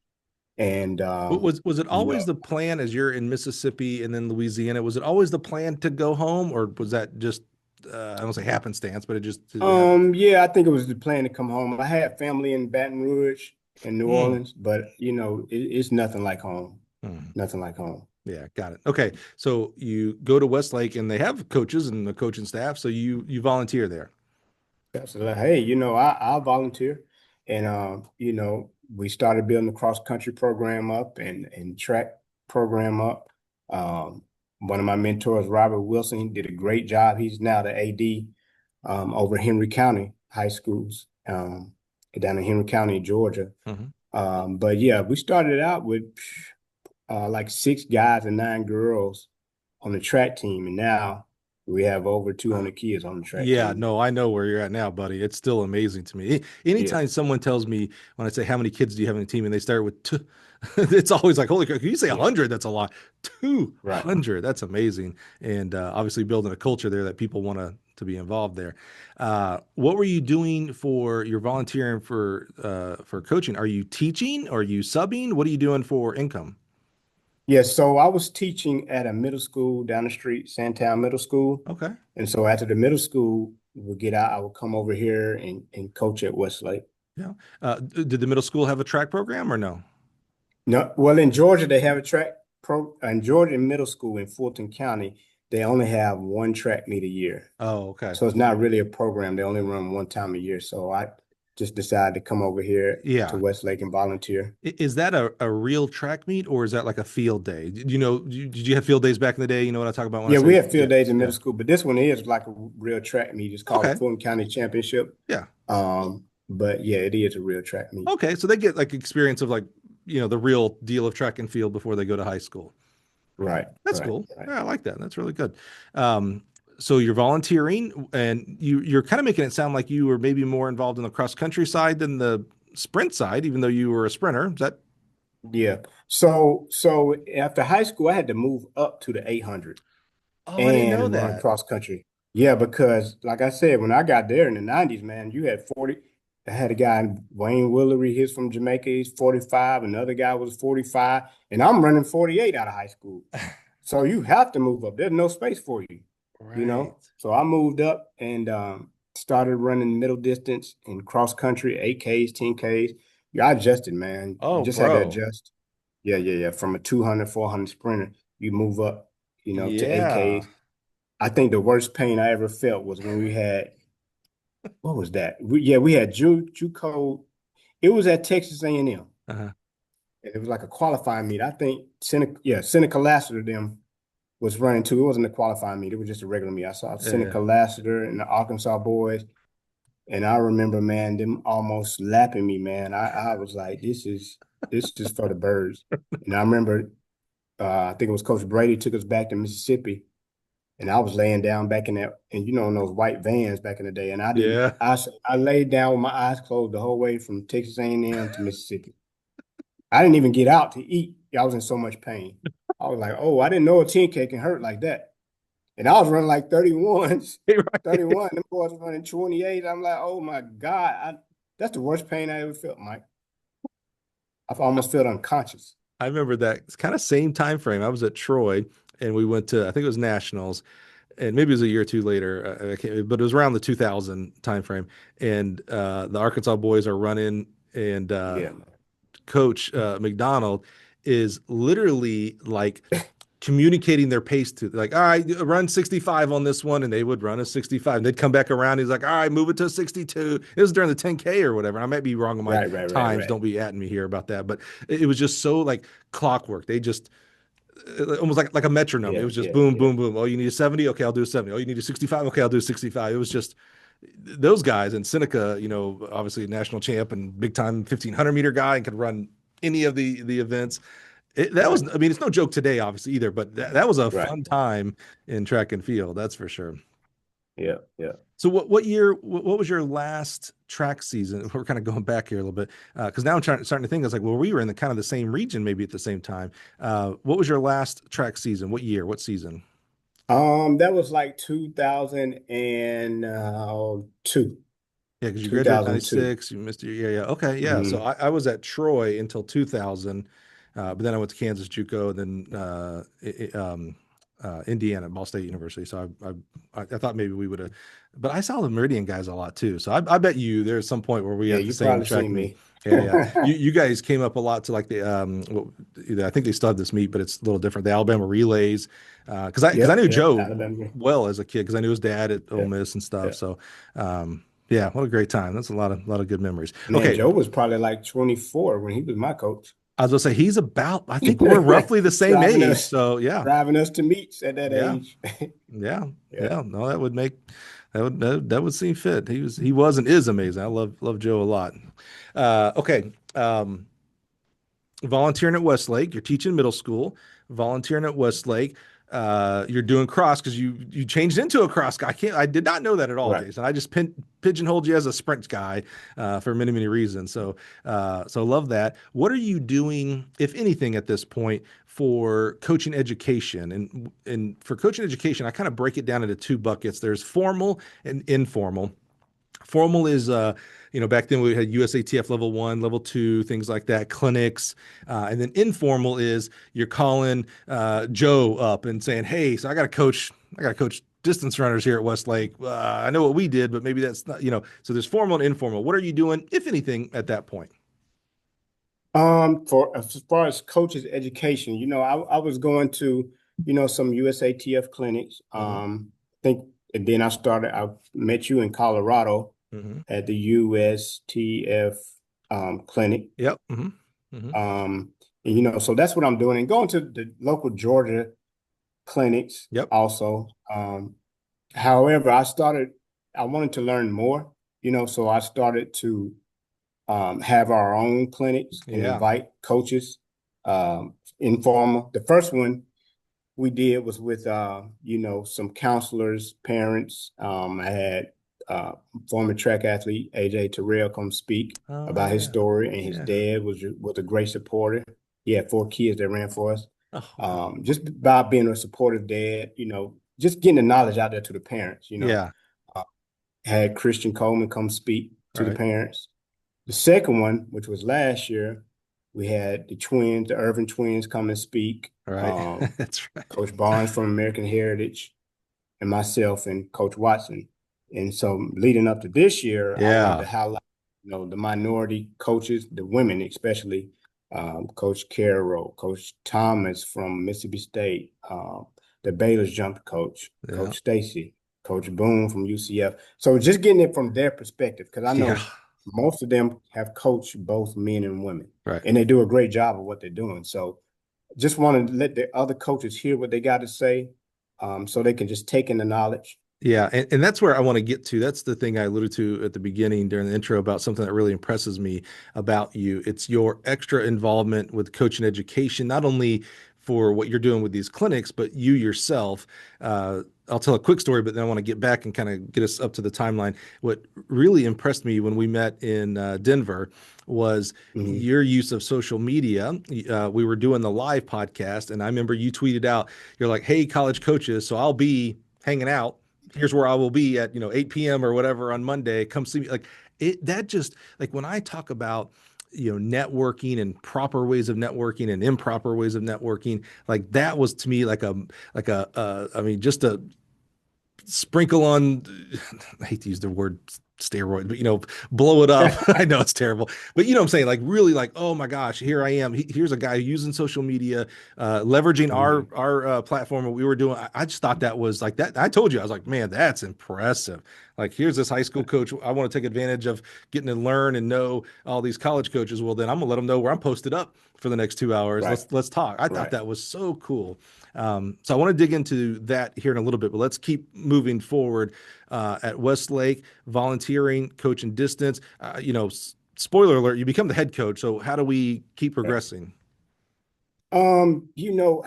And But was it you always know, the plan as you're in Mississippi and then Louisiana? Was it always the plan to go home, or was that just I don't say happenstance, but it just it happened. Yeah, I think it was the plan to come home. I had family in Baton Rouge and New Mm, Orleans, but it's nothing like home. mm. Nothing like home. Yeah, got it. Okay, so you go to Westlake and they have coaches and the coaching staff, so you volunteer there. So like, hey, I volunteer, and we started building the cross country program up and track program up. Um, One of my mentors, Robert Wilson, did a great job. He's now the AD over Henry County high schools down in Henry County, Georgia. Mhm. But yeah, we started out with like 6 guys and 9 girls on the track team, and now we have over 200 kids on the track Yeah, team. no, I know where you're at now, buddy. It's still amazing to me. Yeah, Anytime someone tells me when I say how many kids do you have in a team and they start with two, it's always like, holy crap, can you say yeah, 100? That's a lot. right. 200, that's amazing. And obviously building a culture there that people want to be involved there. What were you doing for your volunteering for coaching? Are you teaching? Are you subbing? What are you doing for income? Yeah, so I was teaching at a middle school down the street, Sandtown Middle School. Okay. And so after the middle school would get out, I would come over here and coach at Westlake. Yeah. Did the middle school have a track program or no? No, well, in Georgia, they have a track pro. In Georgia Middle School in Fulton County, they only have one track meet a year. Oh, okay. So it's not really a program. They only run one time a year. So I just decided to come over here to Yeah. Westlake and volunteer. Is that a real track meet or is that like a field day? Did you know, did you have field days back in the day? You know what I talk about when I Yeah, we say, have yeah, field days in yeah. middle school, but this one is like a real track meet. It's called the Okay. Fulton County Championship. Yeah. But yeah, it is a real track meet. Okay. So they get like experience of like, the real deal of track and field before they go to high school. Right, That's right, cool. right. Yeah, I like that. That's really good. So you're volunteering and you're kind of making it sound like you were maybe more involved in the cross country side than the sprint side, even though you were a sprinter. Is that? Yeah. So after high school, I had to move up to the 800 Oh, I didn't know and run that. cross country. Yeah, because like I said, when I got there in the 90s, man, you had 40. I had a guy, Wayne Willery, he's from Jamaica, he's 45. Another guy was 45, and I'm running 48 out of high school. So you have to move up. There's no space for you, you Right. know? So I moved up and started running middle distance and cross country, 8Ks, 10Ks. Yeah, I adjusted, man. You Oh, just had to bro. adjust. Yeah, yeah, yeah. From a 200, 400 sprinter, you move up, to Yeah. 8Ks. I think the worst pain I ever felt was when we had, what was that? We had JUCO. It was at Texas A&M. Uh-huh. It was like a qualifying meet. I think Seneca Lassiter them was running too. It wasn't a qualifying meet. It was just a regular meet. I saw Yeah. Seneca Lassiter and the Arkansas boys. And I remember, man, them almost lapping me, man. I was like, this is for the birds. And I remember, I think it was Coach Brady took us back to Mississippi, and I was laying down back in that, and in those white vans back in the day, and I didn't. Yeah. I laid down with my eyes closed the whole way from Texas A&M to Mississippi. I didn't even get out to eat. I was in so much pain. I was like, oh, I didn't know a 10K can hurt like that. And I was running like 31s, Right. 31. Them boys were running 28. I'm like, oh my God. That's the worst pain I ever felt, Mike. I almost felt unconscious. I remember that it's kind of same time frame. I was at Troy and we went to, I think it was Nationals, and maybe it was a year or two later, I can't, but it was around the 2000 time frame. And the Arkansas boys are running, and Yeah. Coach McDonald is literally like communicating their pace to, like, all right, run 65 on this one, and they would run a 65. And they'd come back around. He's like, all right, move it to 62. It was during the 10K or whatever. I might be wrong on my Right, right, right, times. right. Don't be atting me here about that. But it was just so like clockwork. They just almost like a metronome. It Yeah, was just yeah, boom, yeah. boom, boom. Oh, you need a 70? Okay, I'll do a 70. Oh, you need a 65? Okay, I'll do a 65. It was just those guys. And Seneca, obviously a national champ and big time 1500-meter guy and could run any of the events. That Right, was, I mean, it's no joke today, obviously, either, but that was a right. fun time in track and field, that's for sure. Yeah, yeah. So what year, what was your last track season? We're kind of going back here a little bit, because now I'm starting to think, I was like, well, we were in the kind of the same region, maybe at the same time. What was your last track season? What year? What season? That was like 2002. Yeah, because you graduated in 2002. 96, you missed your, yeah, yeah. Okay, yeah. So Hmm. I was at Troy until 2000, but then I went to Kansas JUCO, and then Indiana, Ball State University. So I thought maybe we would have, but I saw the Meridian guys a lot too. So I bet you there's some point where we Yeah, had the you same probably track seen meet. me. Yeah, yeah. You guys came up a lot to like the I think they still have this meet, but it's a little different. The Alabama relays, because I Yep, knew yep, Joe Alabama. well as a kid because I knew his dad at Ole Yeah, Miss and stuff. yeah. So yeah, what a great time. That's a lot of good memories. Man, Okay, Joe was probably like 24 when he was my coach. I was gonna say he's about. I think we're roughly the same Driving age. us, So yeah, driving us to meets at that yeah. age. Yeah, Yeah. yeah. No, that would make that would seem fit. He was and is amazing. I love Joe a lot. Okay. Volunteering at Westlake. You're teaching middle school. Volunteering at Westlake. You're doing cross because you changed into a cross guy. I did not know that at all, Right. Jason. I just pigeonholed you as a sprint guy for many reasons. So love that. What are you doing, if anything, at this point for coaching education? And for coaching education, I kind of break it down into two buckets. There's formal and informal. Formal is, back then we had USATF level 1, level 2, things like that, clinics. And then informal is you're calling Joe up and saying, hey, so I got to coach distance runners here at Westlake. I know what we did, but maybe that's not, so there's formal and informal. What are you doing, if anything, at that point? For as far as coaches education, I was going to, some USATF clinics. Mm-hmm. I think, and then I met you in Colorado Mm-hmm. at the USTF clinic. Yep. Mm-hmm. Mm-hmm. And, so that's what I'm doing, and going to the local Georgia clinics Yep. also. However, I wanted to learn more, so I started to have our own clinics and Yeah. invite coaches, informal. The first one we did was with, some counselors, parents. I had former track athlete AJ Terrell come speak Oh about his yeah. story, and his Yeah. dad was a great supporter. He had 4 kids that ran for us. Oh wow. Just by being a supportive dad, just getting the knowledge out there to the parents. Yeah. Uh, had Christian Coleman come speak All to the right. parents. The second one, which was last year, we had the Irvin twins, come and speak. All right. That's right. Coach Barnes from American Heritage, and myself and Coach Watson. And so leading up to this year, I wanted Yeah. to highlight, the minority coaches, the women especially, Coach Carroll, Coach Thomas from Mississippi State, the Baylor's jump coach, Yeah. Coach Stacy, Coach Boone from UCF. So just getting it from their perspective, because I Yeah. know most of them have coached both men and women, Right. and they do a great job of what they're doing. So just want to let the other coaches hear what they got to say, so they can just take in the knowledge. Yeah, and that's where I want to get to. That's the thing I alluded to at the beginning during the intro about something that really impresses me about you. It's your extra involvement with coaching education, not only for what you're doing with these clinics, but you yourself. I'll tell a quick story, but then I want to get back and kind of get us up to the timeline. What really impressed me when we met in Denver was your use of social media. We were doing the live podcast, and I remember you tweeted out, you're like, hey, college coaches, so I'll be hanging out. Here's where I will be at 8 p.m. or whatever on Monday. Come see me. Like that just like when I talk about networking and proper ways of networking and improper ways of networking, like that was to me like I mean, just a sprinkle on, I hate to use the word steroid, but blow it up. I know it's terrible, but you know what I'm saying? Like really like, oh my gosh, here I am. Here's a guy using social media, leveraging our platform. What we were doing. I just thought that was like that. I told you, I was like, man, that's impressive. Like here's this high school coach. I want to take advantage of getting to learn and know all these college coaches. Well, then I'm gonna let them know where I'm posted up for the next 2 hours. Right. Let's talk. I thought Right. that was so cool. So I want to dig into that here in a little bit, but let's keep moving forward. At Westlake, volunteering, coaching distance. Spoiler alert: you become the head coach. So how do we keep progressing? You know,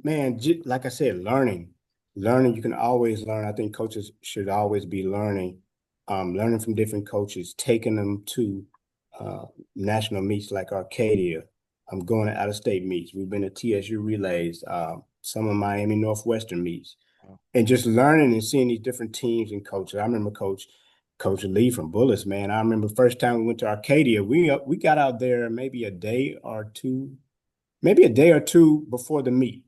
man, like I said, learning, you can always learn. I think coaches should always be learning, learning from different coaches, taking them to national meets like Arcadia. I'm going to out-of-state meets. We've been to TSU relays, some of Miami Northwestern meets, and just learning and seeing these different teams and coaches. I remember Coach Lee from Bullets, man. I remember first time we went to Arcadia, we got out there maybe a day or two before the meet.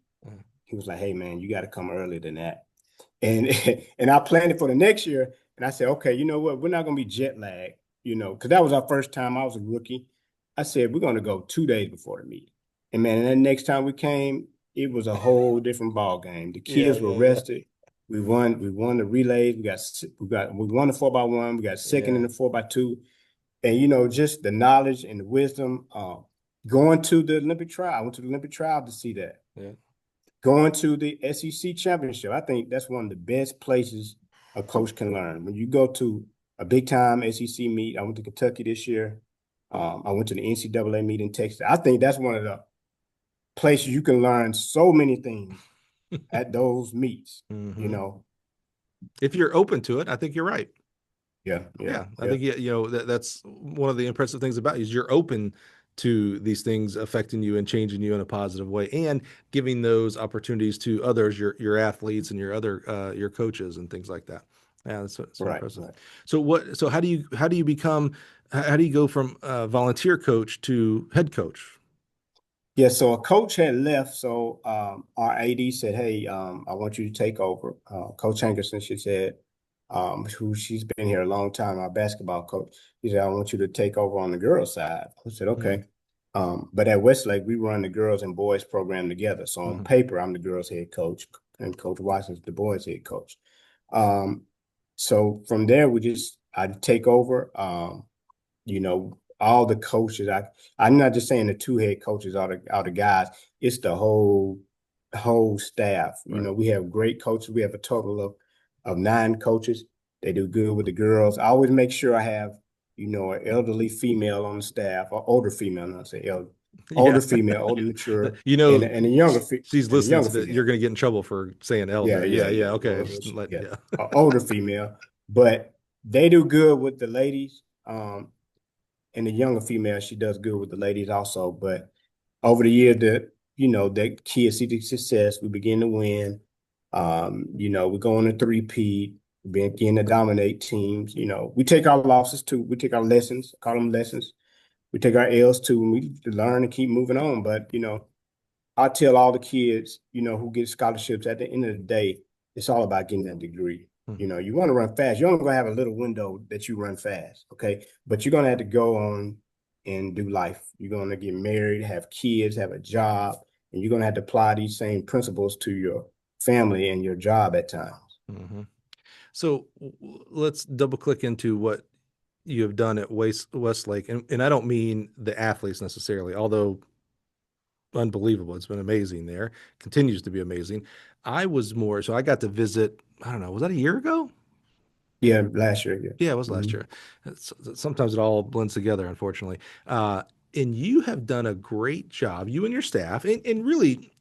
He was like, "Hey man, you got to come earlier than that." And and I planned it for the next year. And I said, okay, you know what? We're not gonna be jet lagged, because that was our first time. I was a rookie. I said, we're gonna go 2 days before the meeting. And man, and then next time we came, it was a whole different ball game. The Yeah, kids were yeah, yeah. rested. We won the relays. We won the 4x1. We got second in Yeah. the 4x2. And just the knowledge and the wisdom. Going to the Olympic trial. I went to the Olympic trial to see that. Yeah. Going to the SEC championship, I think that's one of the best places a coach can learn. When you go to a big time SEC meet, I went to Kentucky this year. I went to the NCAA meet in Texas. I think that's one of the places you can learn so many things at those meets. You Hmm. know, If you're open to it, I think you're right. yeah, yeah, Yeah, I yeah, think that's one of the impressive things about you is you're open to these things affecting you and changing you in a positive way, and giving those opportunities to others, your athletes and your other your coaches and things like that. Yeah, that's so right, impressive. right. So how do you become how do you go from volunteer coach to head coach? Yeah, so a coach had left, so our AD said, "Hey, I want you to take over." Coach Hankerson, she said, who she's been here a long time, our basketball coach. He said, "I want you to take over on the girls' side." I said, Mm-hmm. "Okay." But at Westlake, we run the girls and boys program together. So on Mm-hmm. paper, I'm the girls' head coach, and Coach Watson's the boys' head coach. Um, so from there, I take over. All the coaches. I'm not just saying the two head coaches are the guys. It's the whole staff. Right. We have great coaches. We have a total of 9 coaches. They do good with the girls. I always make sure I have, an elderly female on the staff, or older female, not say elder, Yeah. older female, older mature, You and know, and a younger she's and a listening younger to that. You're female. going to get in trouble for saying Yeah, elder. yeah, Yeah, yeah. yeah. Okay. Well, Just let, yeah, yeah. a older female, but they do good with the ladies. And the younger female, she does good with the ladies also. But over the year, that kids see the success, we begin to win. We go on a three-peat, we begin to dominate teams. We take our losses too. We take our lessons, call them lessons. We take our L's too, and we learn and keep moving on. But I tell all the kids, who get scholarships at the end of the day, it's all about getting that degree. Mhm. You want to run fast. You're only going to have a little window that you run fast, okay? But you're going to have to go on and do life. You're going to get married, have kids, have a job, and you're going to have to apply these same principles to your family and your job at times. Mhm. So let's double click into what you have done at Westlake, and I don't mean the athletes necessarily, although unbelievable. It's been amazing there, continues to be amazing. I was more so I got to visit. I don't know, was that a year ago? Yeah, last year, yeah. Yeah, it was last Mhm. year. Sometimes it all blends together, unfortunately. And you have done a great job, you and your staff, and really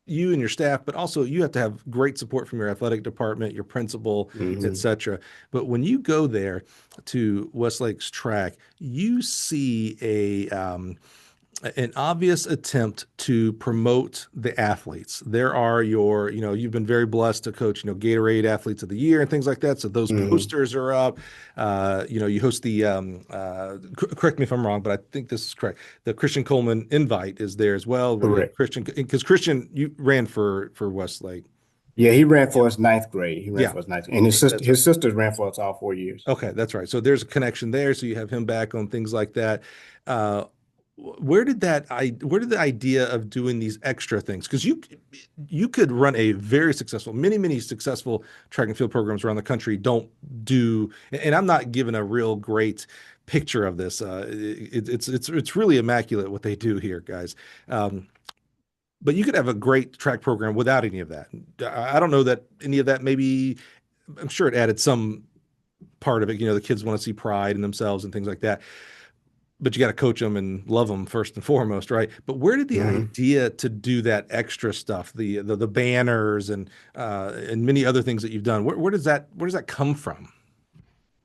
you and your staff, but also you have to have great support from your athletic department, your principal, Mhm. etc. But when you go there to Westlake's track, you see an obvious attempt to promote the athletes. There are you've been very blessed to coach, Gatorade Athletes of the Year and things like that. So those Mhm. posters are up. You host the, correct me if I'm wrong, but I think this is correct. The Christian Coleman invite is there as well, where you have Correct. Christian, because Christian, you ran for Westlake. Yeah, he ran for us ninth grade. He ran Yeah, for us ninth, and his sister, that's right. his sisters ran for us all 4 years. Okay, that's right. So there's a connection there. So you have him back on things like that. Uh, where did the idea of doing these extra things? Because you could run a very successful, many successful track and field programs around the country don't do, and I'm not giving a real great picture of this. It's really immaculate what they do here, guys. Um, but you could have a great track program without any of that. I don't know that any of that maybe. I'm sure it added some part of it. The kids want to see pride in themselves and things like that. But you got to coach them and love them first and foremost, right? But where did the Mhm. idea to do that extra stuff, the banners and many other things that you've done, where does that come from?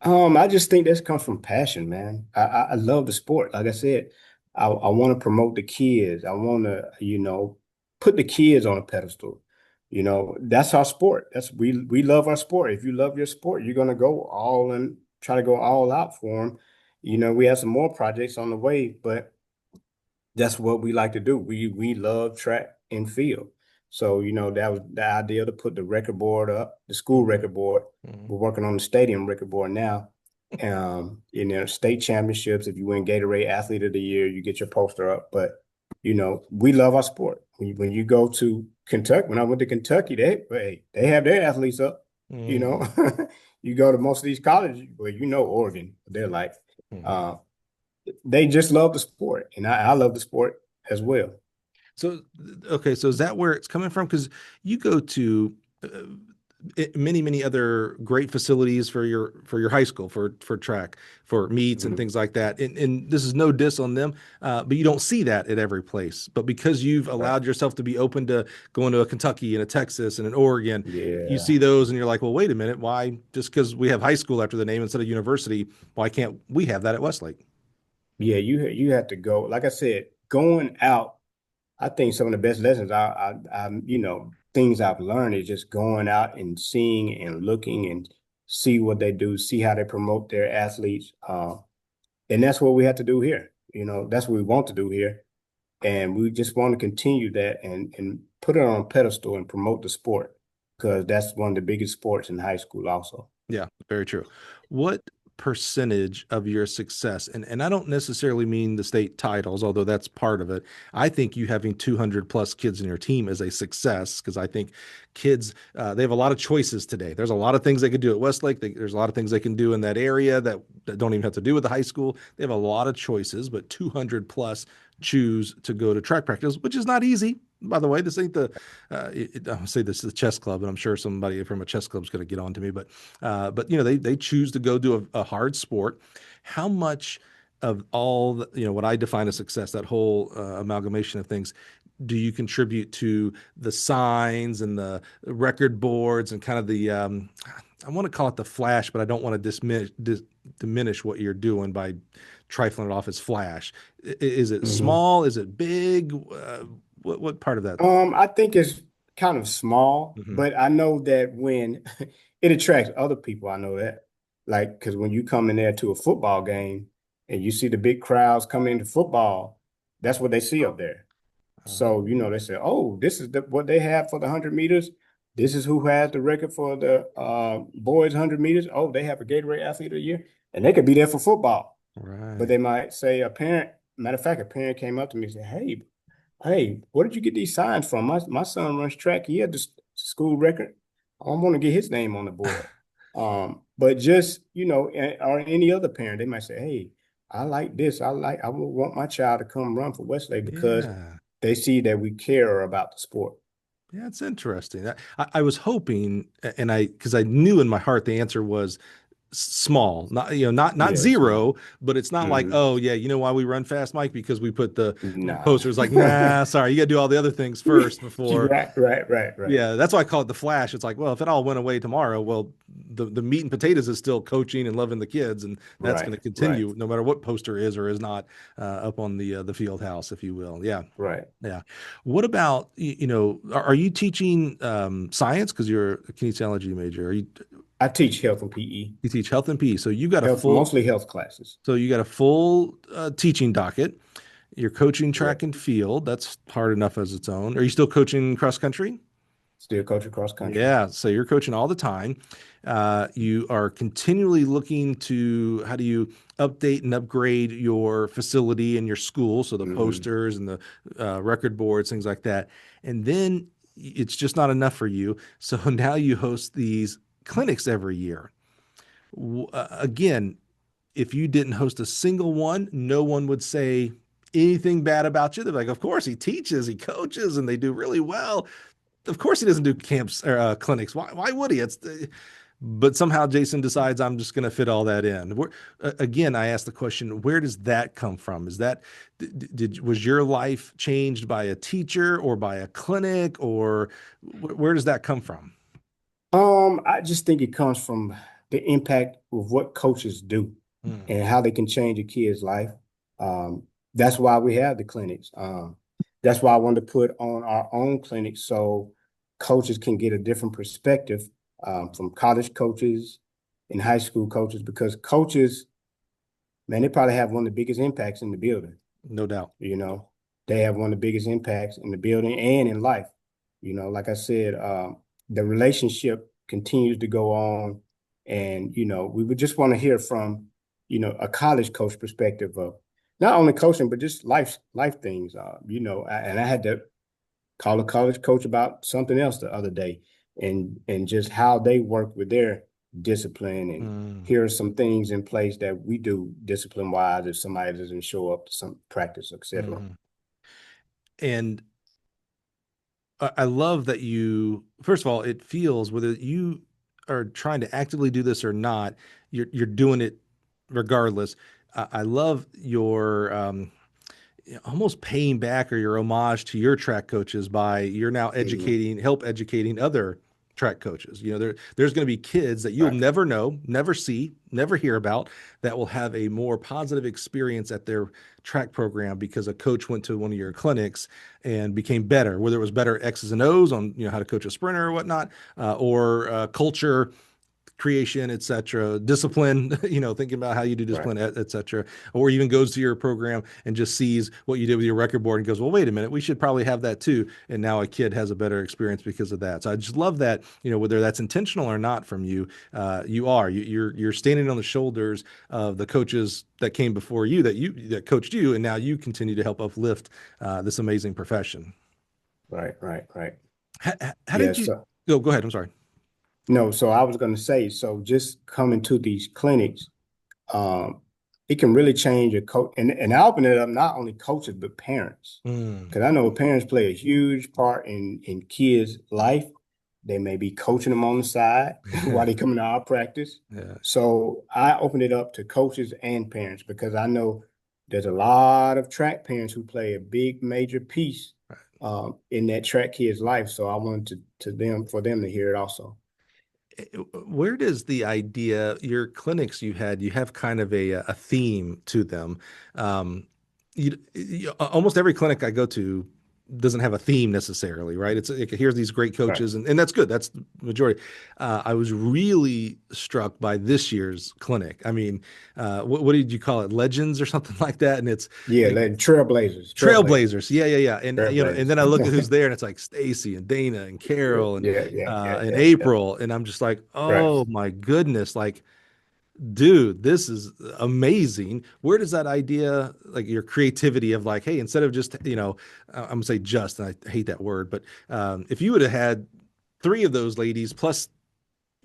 I just think this comes from passion, man. I love the sport. Like I said, I want to promote the kids. I want to, put the kids on a pedestal. That's our sport. We love our sport. If you love your sport, you're gonna go all and try to go all out for them. We have some more projects on the way, but that's what we like to do. We love track and field. So, that was the idea to put the record board up, the school Mhm. record board. Mhm. We're working on the stadium record board now. State championships, if you win Gatorade Athlete of the Year, you get your poster up. But, we love our sport. When you go to Kentucky, when I went to Kentucky, they have their athletes up, you know. Mhm. You go to most of these colleges, well, Oregon, they're like, Mhm. uh, they just love the sport. And I love the sport as well. So, okay, so is that where it's coming from? Because you go to uh, many, many other great facilities for your high school for track, for meets and Mhm. things like that. And this is no diss on them, but you don't see that at every place. But because you've Right. allowed yourself to be open to going to a Kentucky and a Texas and an Oregon, you see Yeah. those and you're like, well, wait a minute, why? Just because we have high school after the name instead of university, why can't we have that at Westlake? Yeah, you have to go. Like I said, going out, I think some of the best lessons things I've learned is just going out and seeing and looking and see what they do, see how they promote their athletes. And that's what we have to do here. That's what we want to do here. And we just want to continue that and put it on a pedestal and promote the sport because that's one of the biggest sports in high school also. Yeah, very true. What percentage of your success, and I don't necessarily mean the state titles, although that's part of it. I think you having 200 plus kids in your team is a success because I think kids, they have a lot of choices today. There's a lot of things they could do at Westlake. There's a lot of things they can do in that area that don't even have to do with the high school. They have a lot of choices, but 200 plus choose to go to track practice, which is not easy. By the way, this ain't I'll say this is the chess club, and I'm sure somebody from a chess club is going to get on to me, but they choose to go do a hard sport. How much of all what I define as success, that whole amalgamation of things, do you contribute to the signs and the record boards and kind of the I want to call it the flash, but I don't want to diminish what you're doing by trifling it off as flash. Is it Mhm. small? Is it big? What part of that? I think it's kind of small, Mhm. but I know that when it attracts other people, I know that. Like, because when you come in there to a football game and you see the big crowds come into football, that's what they see up there. So, they say, oh, this is what they have for the 100 meters. This is who has the record for the boys 100 meters. Oh, they have a Gatorade Athlete of the Year. And they could be there for football. But Right. they might say, matter of fact, a parent came up to me and said, hey, where did you get these signs from? My son runs track. He had the school record. I want to get his name on the board. But just, or any other parent, they might say, hey, I like this. I would want my child to come run for Westlake because Yeah. they see that we care about the sport. Yeah, it's interesting. I was hoping, and because I knew in my heart the answer was small, not not Yeah, small. zero, but it's not like, Hmm. oh yeah, you know why we run fast, Mike? Because we put the Nah. posters like, nah, sorry, you got to do all the other things first before. Right, right, right, right, Yeah, that's why I call it the flash. It's like, well, if it all went away tomorrow, well, the meat and potatoes is still coaching and loving the kids, and that's going right, to right, continue no matter what poster is or is not up on the field house, if you will. Yeah. right. Yeah. What about, are you teaching science? Because you're a kinesiology major. I teach health and PE, You teach health and PE. So you got a health, full, mostly health classes. so you got a full teaching docket. You're coaching track Correct. and field. That's hard enough as its own. Are you still coaching cross country? Still coach across country. Yeah. So you're coaching all the time. You are continually looking to how do you update and upgrade your facility and your school. So the Hmm. posters and the record boards, things like that. And then it's just not enough for you. So now you host these clinics every year. Again, if you didn't host a single one, no one would say anything bad about you. They're like, of course, he teaches, he coaches, and they do really well. Of course, he doesn't do camps or clinics. Why would he? But somehow Jason decides I'm just going to fit all that in. Again, I asked the question, where does that come from? Is that was your life changed by a teacher or by a clinic, or where does that come from? I just think it comes from the impact of what coaches do Mm. and how they can change a kid's life. Um, that's why we have the clinics. That's why I wanted to put on our own clinic so coaches can get a different perspective from college coaches and high school coaches because coaches, man, they probably have one of the biggest impacts in the building. No doubt. You know, they have one of the biggest impacts in the building and in life. Like I said, the relationship continues to go on. And, we would just want to hear from, a college coach perspective of not only coaching, but just life things. And I had to call a college coach about something else the other day, and just how they work with their discipline, and Mm, here are some things in place that we do discipline wise if somebody doesn't show up to some practice, etc. mhm. And I love that you, first of all, it feels whether you are trying to actively do this or not, you're doing it regardless. I love your almost paying back or your homage to your track coaches by you're now Mm-hmm. help educating other track coaches. There's going to be kids that you'll Right. never know, never see, never hear about that will have a more positive experience at their track program because a coach went to one of your clinics and became better, whether it was better X's and O's on how to coach a sprinter or whatnot, or culture creation, etc., discipline, thinking about how you do Right. discipline, etc., or even goes to your program and just sees what you did with your record board and goes, well, wait a minute, we should probably have that too. And now a kid has a better experience because of that. So I just love that, whether that's intentional or not from you, you're standing on the shoulders of the coaches that came before you, that coached you, and now you continue to help uplift this amazing profession. Right. Right. Right. How Yeah. did you So go ahead, I'm sorry. no, so I was going to say, so just coming to these clinics, um, it can really change a coach, and I open it up not only coaches but parents, Mm. because I know parents play a huge part in kids' life. They may be coaching them on the side while they come into our practice. Yeah. So I open it up to coaches and parents because I know there's a lot of track parents who play a big major piece in that track kid's life. So I wanted for them to hear it also. Where does the idea, your clinics you have kind of a theme to them? Almost every clinic I go to doesn't have a theme necessarily, right? It's like, here's these great Right. coaches, and that's good. That's the majority. I was really struck by this year's clinic. I mean, what did you call it? Legends or something like that? And it's Yeah, like like trailblazers, Trailblazers. Yeah. And then I look at who's trailblazers. there and it's like Stacy and Dana and Carol and Yeah. April. And I'm just like, Right. oh my goodness. Like, dude, this is amazing. Where does that idea, like your creativity of like, hey, instead of just, I'm gonna say just, and I hate that word, but if you would have had three of those ladies plus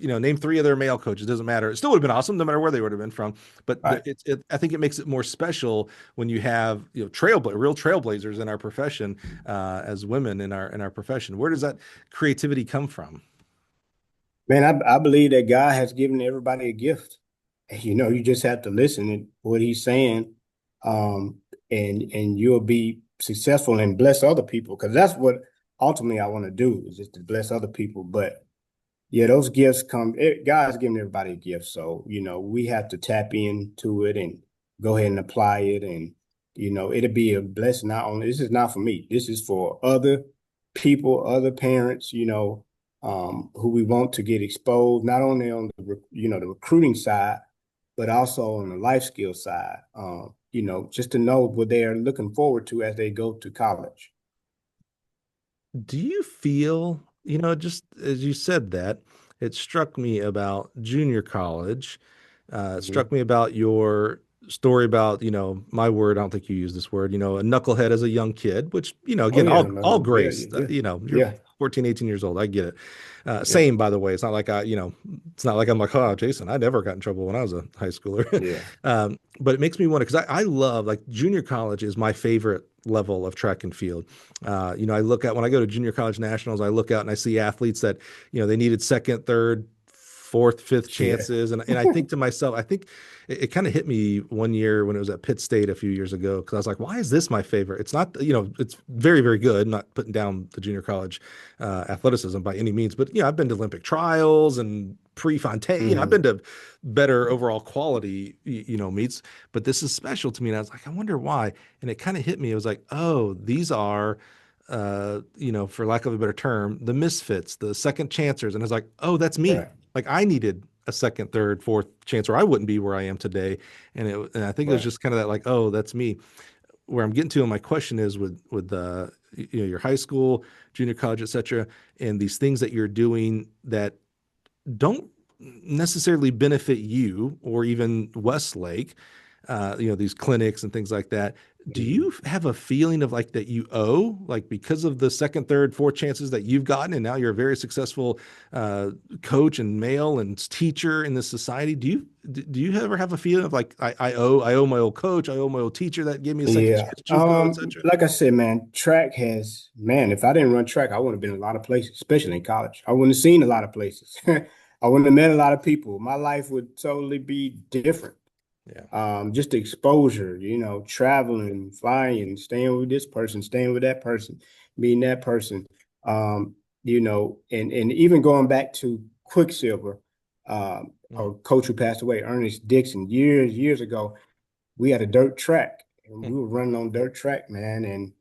name three other male coaches. Doesn't matter. It still would have been awesome, no matter where they would have been from. But Right. I think it makes it more special when you have real trailblazers in our profession as women in our profession. Where does that creativity come from? Man, I believe that God has given everybody a gift. You just have to listen to what he's saying, um, and you'll be successful and bless other people. Because that's what ultimately I want to do, is just to bless other people. But yeah, those gifts come. God's giving everybody a gift, so we have to tap into it and go ahead and apply it, and it'll be a blessing. Not only this is not for me, this is for other people, other parents, who we want to get exposed, not only on the recruiting side, but also on the life skill side. Just to know what they are looking forward to as they go to college. Do you feel, just as you said that, it struck me about junior college. It Mhm. struck me about your story about, my word, I don't think you use this word, a knucklehead as a young kid, which, Oh again, yeah, all yeah, grace, yeah, you're yeah, 14, 18 years old. I get it. yeah, Same, by the way. It's not like it's not like I'm like, oh, Jason, I never got in trouble when I was a high schooler. yeah, But it makes me wonder because I love like junior college is my favorite level of track and field. I look at when I go to junior college nationals, I look out and I see athletes that, they needed second, third, fourth, fifth yeah. chances. And I think to myself, I think it kind of hit me one year when it was at Pitt State a few years ago because I was like, why is this my favorite? It's not, it's very, very good. I'm not putting down the junior college athleticism by any means, but I've been to Olympic trials and Prefontaine. I've been Mhm. to better overall quality, meets, but this is special to me. And I was like, I wonder why. And it kind of hit me. It was like, oh, these are, for lack of a better term, the misfits, the second chancers. And I was like, oh, that's me. Right, Like I needed a second, third, fourth chance, or I wouldn't be where I am today. And I think it was right. just kind of that, like, oh, that's me. Where I'm getting to, and my question is with your high school, junior college, etc., and these things that you're doing that don't necessarily benefit you or even Westlake, these clinics and things like that. Do Mhm. you have a feeling of like that you owe, like because of the second, third, fourth chances that you've gotten, and now you're a very successful coach and male and teacher in this society? Do you ever have a feeling of like I owe my old coach, I owe my old teacher that gave me a second Yeah. chance at JUCO, etc. Like I said, man, track has, man, if I didn't run track, I wouldn't have been in a lot of places, especially in college. I wouldn't have seen a lot of places. I wouldn't have met a lot of people. My life would totally be different. Yeah. Just the exposure, traveling, flying, staying with this person, staying with that person, meeting that person, and even going back to Quicksilver, Mm. a coach who passed away, Ernest Dixon, years ago. We had a dirt track and we were running on dirt track, man. And,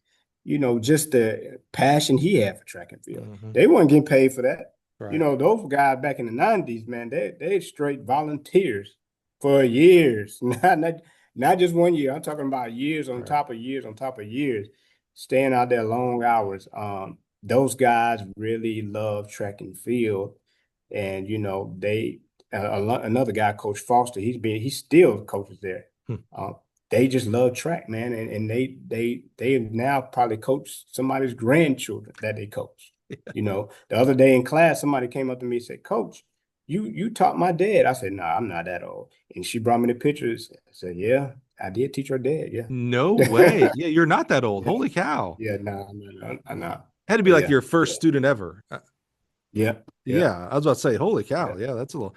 just the passion he had for track and field. Mm-hmm. They weren't getting paid for that. Right. Those guys back in the 90s, man, they straight volunteers for years. Not just 1 year. I'm talking about years on Right. top of years on top of years, staying out there long hours. Those guys really love track and field. And, another guy, Coach Foster, he still coaches there. Hmm. Uh, they just love track, man, and they now probably coach somebody's grandchildren that they coach. The other day in class, somebody came up to me and said, "Coach, you taught my dad." I said, "Nah, I'm not that old." And she brought me the pictures. I said, "Yeah, I did teach her dad. Yeah, No way. Yeah, you're not that old. yeah, Holy cow. yeah. Nah, I'm not. Had to be But like yeah, your first yeah, student ever. yeah, yeah, Yeah, I was about to say, holy yeah. cow. Yeah, that's a little,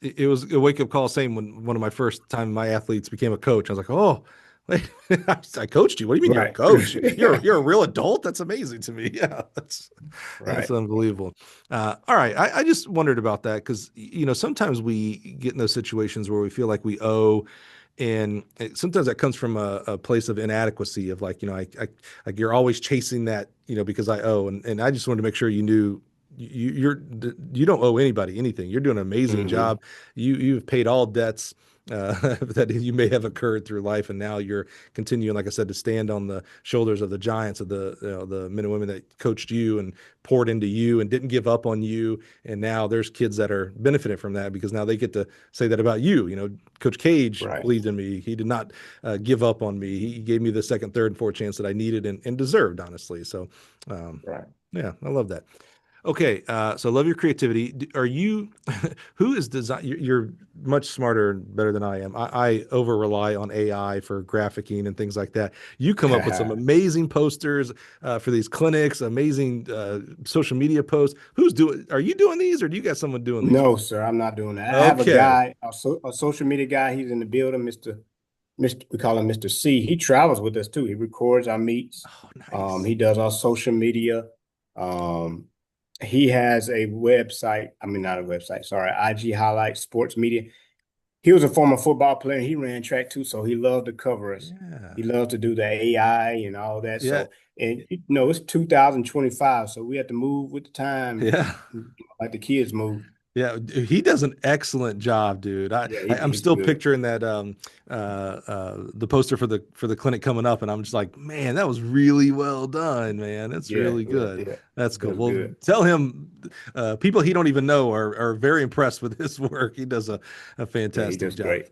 it was a wake up call. Same when one of my first time my athletes became a coach. I was like, oh, wait, I coached you. What do you mean you're a Right, coach? You're a real adult. That's amazing to me. Yeah, that's right. unbelievable. All right, I just wondered about that because sometimes we get in those situations where we feel like we owe, and sometimes that comes from a place of inadequacy of like like you're always chasing that because I owe, and I just wanted to make sure you knew you don't owe anybody anything. You're doing an amazing Hmm. job. You've paid all debts that you may have occurred through life, and now you're continuing, like I said, to stand on the shoulders of the giants of the men and women that coached you and poured into you and didn't give up on you. And now there's kids that are benefiting from that because now they get to say that about you. Coach Cage Right, believed in me. He did not give up on me. He gave me the second, third, and fourth chance that I needed and deserved, honestly. So, um, right. yeah, I love that. Okay, so I love your creativity. Are you, who is design? You're much smarter and better than I am. I over rely on AI for graphicking and things like that. You come up with some amazing posters for these clinics, amazing social media posts. Who's doing? Are you doing these, or do you got someone doing these? No, sir, I'm not doing that. I have a Okay. guy, a social media guy. He's in the building, Mr. We call him Mr. C. He travels with us too. He records our meets. Oh, nice. He does our social media. Um, he has a website. I mean, not a website. Sorry, IG highlights sports media. He was a former football player. He ran track too, so he loved to cover us. Yeah. He loved to do the AI and all that. Yeah. So, and it's 2025, so we have to move with the time, Yeah. like the kids move. Yeah, he does an excellent job, dude. I, Yeah, I I'm he's still good. picturing that the poster for the clinic coming up, and I'm just like, man, that was really well done, man. That's Yeah, really yeah, good. yeah. That's He cool. does Well, good. tell him people he don't even know are very impressed with his work. He does a Yeah, he fantastic does job. great.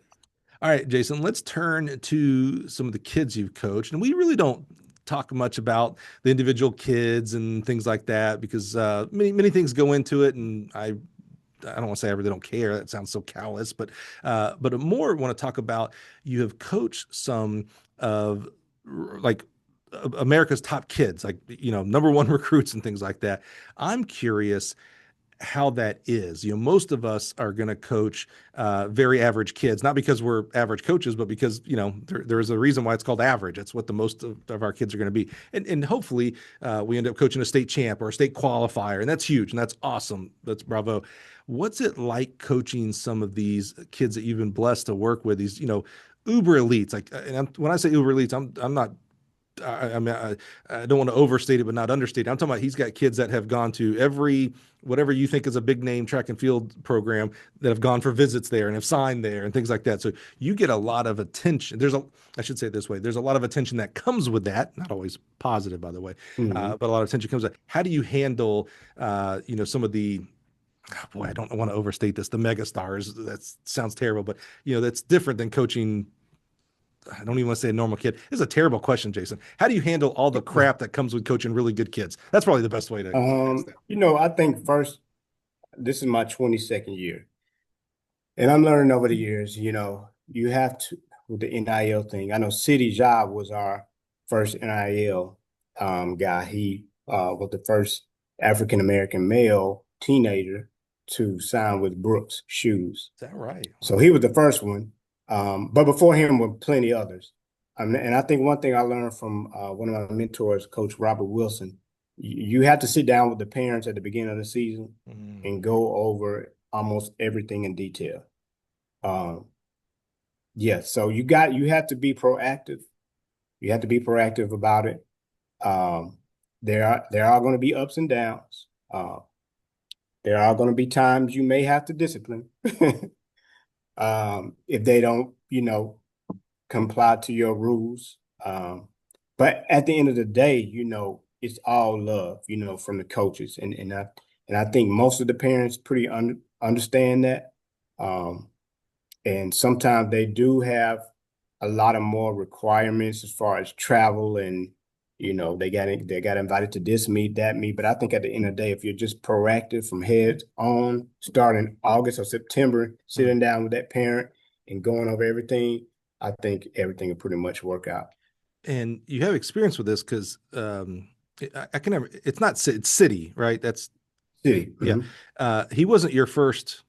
All right, Jason, let's turn to some of the kids you've coached. And we really don't talk much about the individual kids and things like that because many things go into it. And I don't want to say I really don't care. That sounds so callous, but I more want to talk about you have coached some of like America's top kids, like number one recruits and things like that. I'm curious how that is. Most of us are going to coach very average kids, not because we're average coaches, but because there's a reason why it's called average. That's what the most of our kids are going to be, and hopefully we end up coaching a state champ or a state qualifier, and that's huge and that's awesome. That's bravo. What's it like coaching some of these kids that you've been blessed to work with? These uber elites, like, and when I say uber elites, I'm not I mean, I don't want to overstate it, but not understate it. I'm talking about he's got kids that have gone to every whatever you think is a big name track and field program that have gone for visits there and have signed there and things like that. So you get a lot of attention. I should say it this way, there's a lot of attention that comes with that. Not always positive, by the way, Hmm. but a lot of attention comes with that. How do you handle, some of the, oh boy, I don't want to overstate this, the mega stars? That sounds terrible, but that's different than coaching. I don't even want to say a normal kid. This is a terrible question, Jason. How do you handle all the crap that comes with coaching really good kids? That's probably the best way to ask that. I think first, this is my 22nd year, and I'm learning over the years, you have to, with the NIL thing. I know City Job was our first NIL guy. He was the first African American male teenager to sign with Brooks Shoes. Is that right? So he was the first one. But before him were plenty others. And I think one thing I learned from one of my mentors, Coach Robert Wilson, you have to sit down with the parents at the beginning of the season and go over almost everything in detail. Yeah, so you have to be proactive. You have to be proactive about it. There are going to be ups and downs. There are going to be times you may have to discipline. If they don't, comply to your rules. But at the end of the day, it's all love, from the coaches. And I think most of the parents pretty understand that. And sometimes they do have a lot of more requirements as far as travel and, they got invited to this meet, that meet. But I think at the end of the day, if you're just proactive from head on, starting August or September, sitting down with that parent and going over everything, I think everything will pretty much work out. And you have experience with this because I can never. It's City, right? That's City. yeah. Mm-hmm. He wasn't your first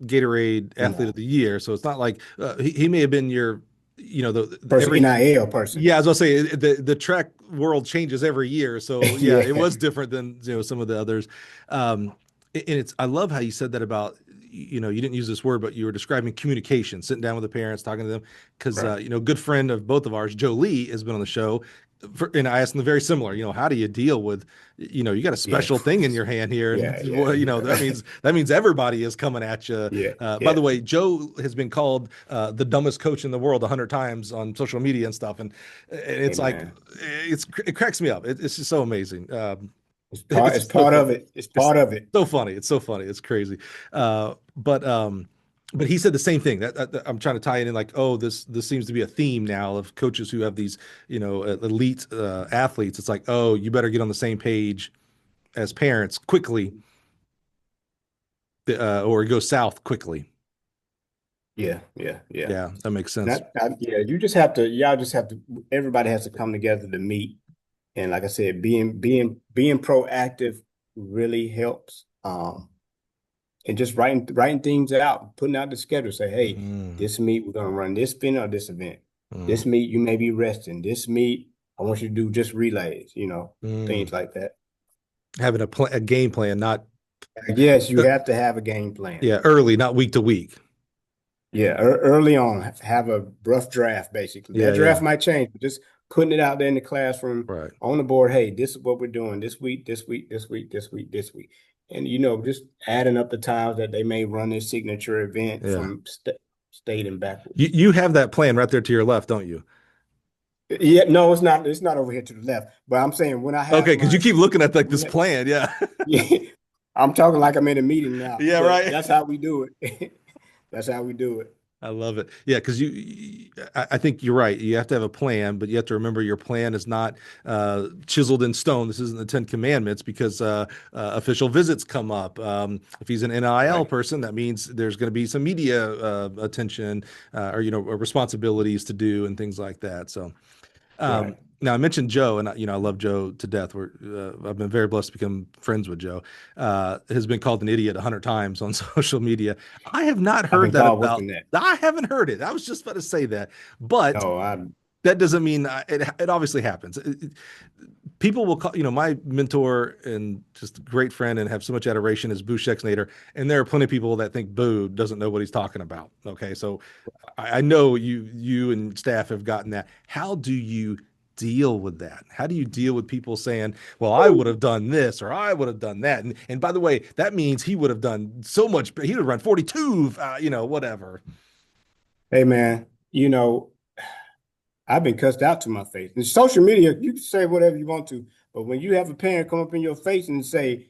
Gatorade Athlete of the Year, so it's not like he may have been your the First every NIL person. yeah, I was gonna say the track world changes every year, so yeah, Yeah. it was different than some of the others. And it's I love how you said that about you didn't use this word, but you were describing communication, sitting down with the parents, talking to them, because Right. good friend of both of ours, Joe Lee, has been on the show. And I asked him the very similar, how do you deal with, you got a Yeah. special thing in your hand here, and Yeah. that means everybody is coming at you. Yeah. By the way, Joe has been called the dumbest coach in the world 100 times on social media and stuff, and it's like Amen. it cracks me up. It's just so amazing. It's It's so part of funny. it. It's part of it. So funny. It's so funny. It's crazy. But he said the same thing. That I'm trying to tie it in, like, oh, this seems to be a theme now of coaches who have these, elite athletes. It's like, oh, you better get on the same page as parents quickly, or it goes south quickly. Yeah. Yeah, that makes sense. Yeah, y'all just have to, everybody has to come together to meet. And like I said, being proactive really helps. And just writing things out, putting out the schedule. Say, hey, this meet we're gonna run this spin or this event. This meet you may be resting. This meet I want you to do just relays. Things like that. Having a game plan, not Yes, you have to have a game plan. yeah, early, not week to week. Yeah, early on, have a rough draft. Basically, Yeah, that draft yeah. might change, but just putting it out there in the classroom Right. on the board. Hey, this is what we're doing this week, this week, this week, this week, this week, and just adding up the times that they may run their signature event Yeah. from state and backwards. You have that plan right there to your left, don't you? Yeah, no, it's not. It's not over here to the left. But I'm saying when I have Okay, because you keep looking at like this plan. Yeah. yeah, I'm talking like I'm in a meeting now. Yeah, But right. that's how we do it. That's how we do it. I love it. Yeah, because I think you're right. You have to have a plan, but you have to remember your plan is not chiseled in stone. This isn't the Ten Commandments because official visits come up. If he's an NIL person, that means there's going to be some media attention or responsibilities to do and things like that. So. Right. Now I mentioned Joe, and I love Joe to death. I've been very blessed to become friends with Joe. Has been called an idiot 100 times on social media. I have not I've heard been that called worse about. than that. I haven't heard it. I was just about to say that, but No, that doesn't mean it obviously happens. People will call, my mentor and just a great friend and have so much adoration is Boo Schexnayder. And there are plenty of people that think Boo doesn't know what he's talking about. Okay. So I know you and staff have gotten that. How do you deal with that? How do you deal with people saying, well, I would have done this or I would have done that? And by the way, that means he would have done so much, he would have run 42, whatever. Hey man, I've been cussed out to my face. In social media, you can say whatever you want to, but when you have a parent come up in your face and say,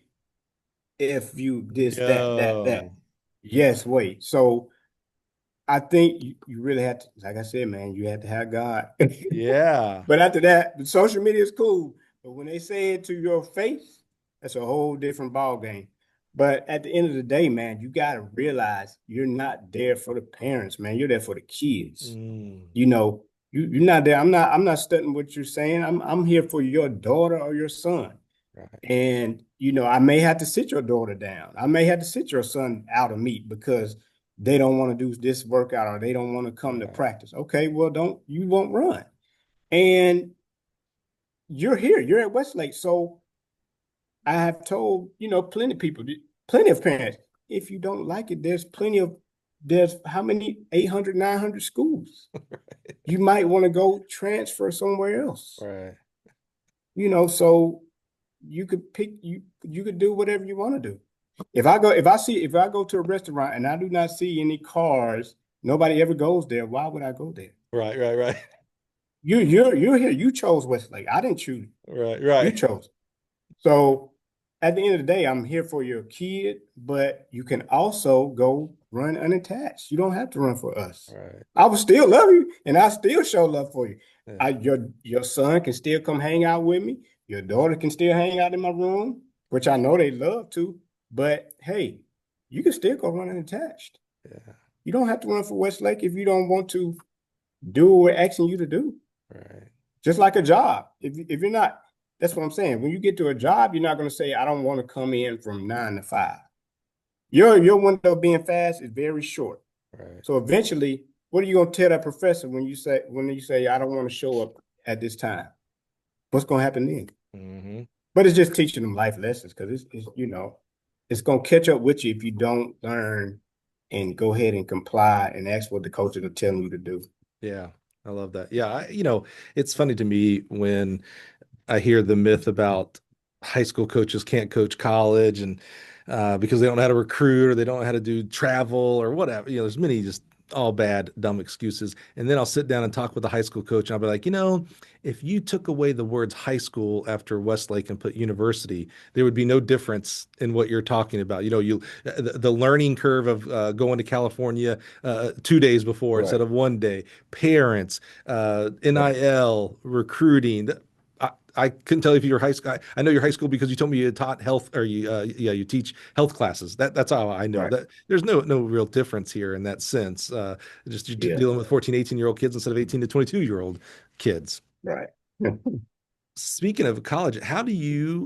if you this, that, Yo, yes, wait. So I think you really have to, like I said, man, you have to have God. yeah, But after that, the social media is cool. But when they say it to your face, that's a whole different ball game. But at the end of the day, man, you got to realize you're not there for the parents, man. You're there for the kids. mm, You know, you're not there. I'm not studying what you're saying. I'm here for your daughter or your son. right, And I may have to sit your daughter down. I may have to sit your son out of meet because they don't want to do this workout or they don't want to come to right, practice. Okay, well, you won't run. And you're here, you're at Westlake. So I have told, plenty of people, plenty of parents, if you don't like it, there's how many, 800, 900 schools. You might want to go transfer somewhere else. right, So you could you could do whatever you want to do. If I go to a restaurant and I do not see any cars, nobody ever goes there. Why would I go there? right, right, right, You're here. You chose Westlake. I didn't choose. right, You right, chose. So at the end of the day, I'm here for your kid, but you can also go run unattached. You don't have to run for us. right, I will still love you, and I still show love for you. yeah, Your son can still come hang out with me. Your daughter can still hang out in my room, which I know they love to. But hey, you can still go run unattached. yeah, You don't have to run for Westlake if you don't want to do what we're asking you to do. right, Just like a job. If you're not, that's what I'm saying. When you get to a job, you're not going to say, I don't want to come in from 9 to 5. Your window of being fast is very short. right, So eventually, what are you going to tell that professor when you say I don't want to show up at this time? What's going to happen then? mm-hmm. But it's just teaching them life lessons because it's going to catch up with you if you don't learn and go ahead and comply and ask what the coaches are telling you to do. Yeah, I love that. Yeah, it's funny to me when I hear the myth about high school coaches can't coach college and because they don't know how to recruit or they don't know how to do travel or whatever. There's many just all bad, dumb excuses. And then I'll sit down and talk with the high school coach and I'll be like, if you took away the words high school after Westlake and put university, there would be no difference in what you're talking about. The learning curve of going to California 2 days before instead Right. of one day, parents, Right. NIL, recruiting. I couldn't tell you if you're high school. I know you're high school because you told me you taught health or you teach health classes. That's how I know Right. that there's no real difference here in that sense. Just you're Yeah. dealing with 14, 18-year-old kids instead of 18 to 22-year-old kids. Right. Speaking of college,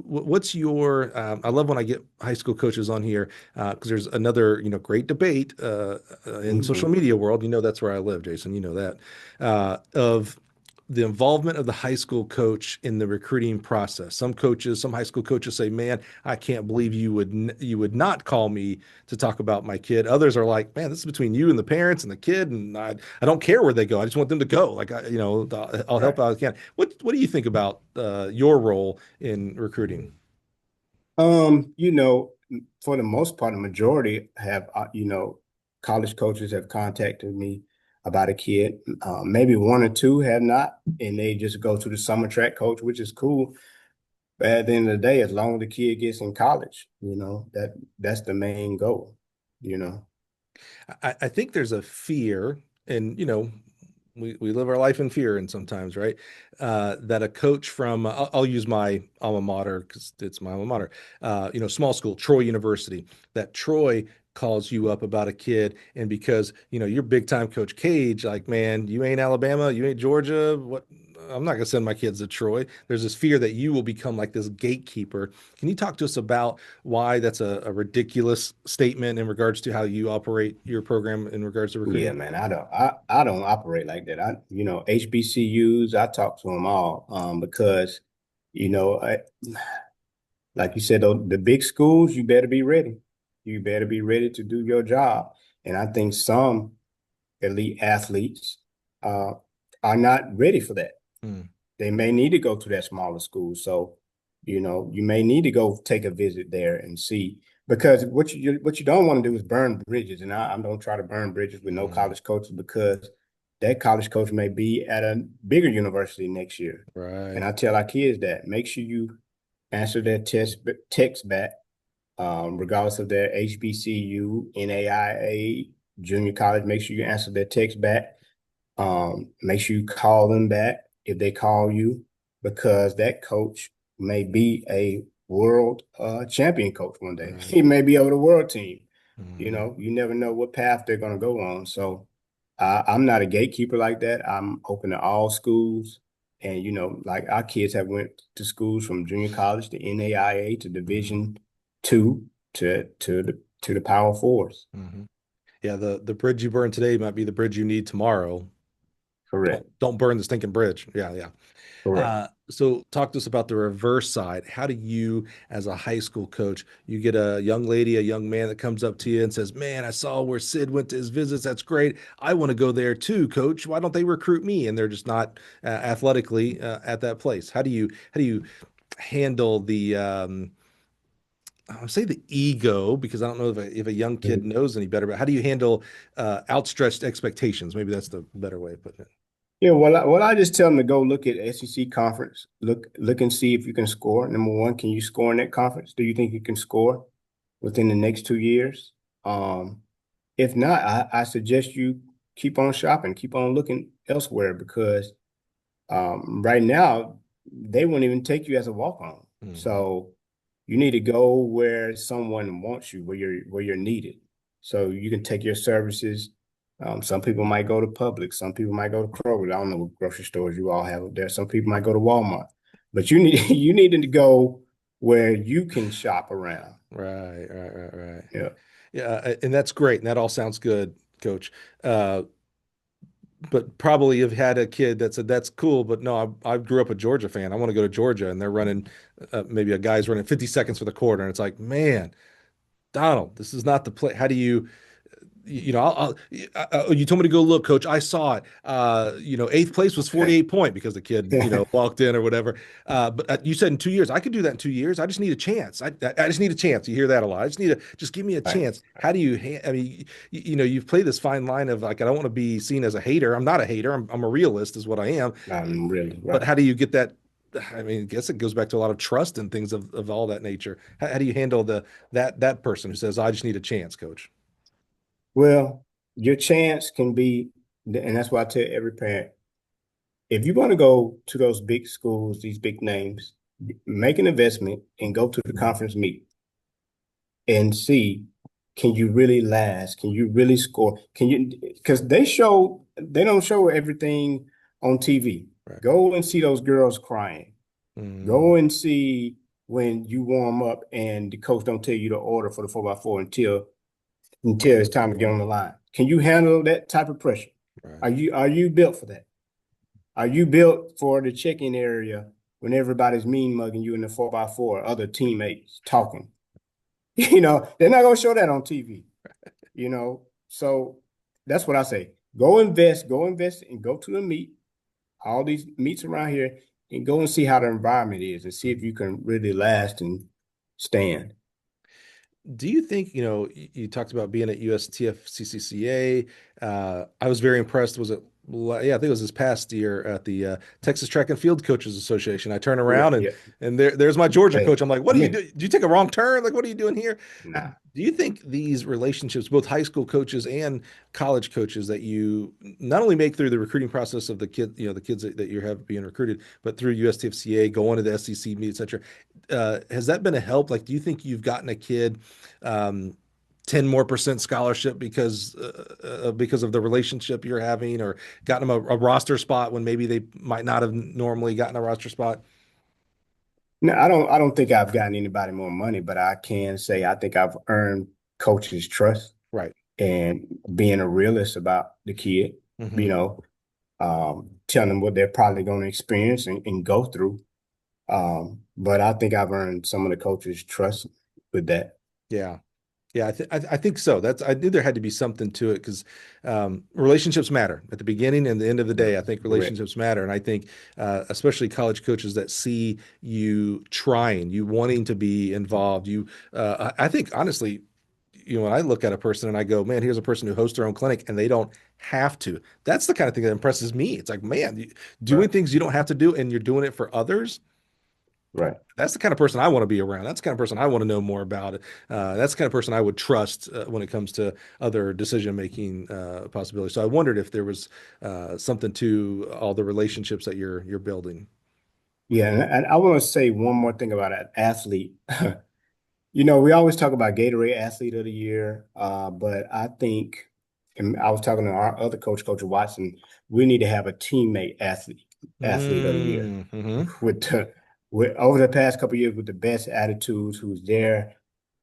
what's your, I love when I get high school coaches on here because there's another, great debate in social Mhm. media world. That's where I live, Jason. You know that of the involvement of the high school coach in the recruiting process. Some high school coaches say, "Man, I can't believe you would not call me to talk about my kid." Others are like, "Man, this is between you and the parents and the kid, and I don't care where they go. I just want them to go. Like I'll help Right. out if I can." What do you think about your role in recruiting? You know, for the most part, the majority have, college coaches have contacted me about a kid. Maybe one or two have not, and they just go to the summer track coach, which is cool. But at the end of the day, as long as the kid gets in college, that's the main goal, you know. I think there's a fear, and we live our life in fear, and sometimes, right? That a coach from I'll use my alma mater because it's my alma mater, small school, Troy University. That Troy calls you up about a kid, and because you're big time Coach Cage, like man, you ain't Alabama, you ain't Georgia. What? I'm not gonna send my kids to Troy. There's this fear that you will become like this gatekeeper. Can you talk to us about why that's a ridiculous statement in regards to how you operate your program in regards to Yeah, recruiting? man, I don't operate like that. HBCUs, I talk to them all, because you know, I, like you said, the big schools, you better be ready. You better be ready to do your job. And I think some elite athletes uh, are not ready for that. Hmm. they may need to go to that smaller school. So, you may need to go take a visit there and see, because what you don't want to do is burn bridges. And I don't try to burn bridges with no Mm, college coaches, because that college coach may be at a bigger university next year. And right. I tell our kids that make sure you answer their text back, regardless of their HBCU, NAIA, junior college. Make sure you answer their text back. Make sure you call them back if they call you, because that coach may be a world champion coach one day. Right. He may be over the world team. Hmm. You never know what path they're going to go on. So I'm not a gatekeeper like that. I'm open to all schools. And, like our kids have went to schools from junior college to NAIA to Hmm. Division II to the Power Fours. Hmm. Yeah, the bridge you burn today might be the bridge you need tomorrow. Correct. Don't burn the stinking bridge. Yeah, yeah. Correct. So talk to us about the reverse side. How do you, as a high school coach, you get a young lady, a young man that comes up to you and says, "Man, I saw where Sid went to his visits. That's great. I want to go there too, coach. Why don't they recruit me?" And they're just not athletically at that place. How do you handle the I'll say the ego, because I don't know if a young kid knows any better, but how do you handle outstretched expectations? Maybe that's the better way of putting it. Yeah, well, I just tell them to go look at SEC conference. Look and see if you can score. Number one, can you score in that conference? Do you think you can score within the next 2 years? Um, if not, I suggest you keep on shopping, keep on looking elsewhere, because right now they won't even take you as a walk-on. Hmm. So you need to go where someone wants you, where you're needed. So you can take your services. Some people might go to Publix, some people might go to Kroger. I don't know what grocery stores you all have up there. Some people might go to Walmart, but you need you need to go where you can shop around. Right, right, right, right. Yeah, Yeah, and that's great, and that all sounds good, Coach. Uh, but probably have had a kid that said that's cool, but no, I grew up a Georgia fan. I want to go to Georgia, and they're running maybe a guy's running 50 seconds for the quarter, and it's like, man, Donald, this is not the play. How do you you told me to go look, coach. I saw it. Eighth place was 48 point because the kid, walked in or whatever. But you said in 2 years, I could do that in 2 years. I just need a chance. I just need a chance. You hear that a lot. I just need to just give me a right. chance. How do you, I mean, you've played this fine line of like, I don't want to be seen as a hater. I'm not a hater. I'm a realist is what I am. I'm really But right. how do you get that? I mean, I guess it goes back to a lot of trust and things of all that nature. How do you handle that person who says, I just need a chance, coach? Well, your chance can be, and that's why I tell every parent, if you want to go to those big schools, these big names, make an investment and go to the conference meet and see, can you really last? Can you really score? Can you, because they don't show everything on TV. Right. Go and see those girls crying. Mm, Go and see when you warm up and the coach don't tell you to order for the 4x4 until it's time to get on the line. Can you handle that type of pressure? right. Are you built for that? Are you built for the check-in area when everybody's mean mugging you in the 4x4, other teammates talking? They're not gonna show that on TV, So that's what I say. Go invest and go to the meet, all these meets around here, and go and see how the environment is and see if you can really last and stand. Do you think, you talked about being at USTF CCCA. I was very impressed. Was it, yeah, I think it was this past year at the Texas Track and Field Coaches Association. I turn Yeah, around and yeah. there's my Georgia Hey, coach. I'm like, what do come you in. do? Did you take a wrong turn? Like, what are you doing here? Nah. Do you think these relationships, both high school coaches and college coaches, that you not only make through the recruiting process of the kid, the kids that you have being recruited, but through USTFCA, going to the SEC meet, et cetera, has that been a help? Like, do you think you've gotten a kid 10 more percent scholarship because of the relationship you're having, or gotten them a roster spot when maybe they might not have normally gotten a roster spot? No, I don't think I've gotten anybody more money, but I can say I think I've earned coaches' trust Right. and being a realist about the kid, you Hmm. know, telling them what they're probably going to experience and go through. But I think I've earned some of the coaches' trust with that. Yeah. Yeah, I think so. I knew there had to be something to it because relationships matter at the beginning and the end of the day. I think Correct. relationships matter, and I think especially college coaches that see you trying, you wanting to be involved. I think honestly, when I look at a person and I go, man, here's a person who hosts their own clinic and they don't have to. That's the kind of thing that impresses me. It's like, man, doing Right. things you don't have to do and you're doing it for others. Right. That's the kind of person I want to be around. That's the kind of person I want to know more about. That's the kind of person I would trust when it comes to other decision-making possibilities. So I wondered if there was something to all the relationships that you're building. Yeah, and I want to say one more thing about an athlete. We always talk about Gatorade Athlete of the Year, but I think, and I was talking to our other coach, Coach Watson, we need to have a teammate athlete of the year Mm-hmm. with over the past couple of years with the best attitudes, who's there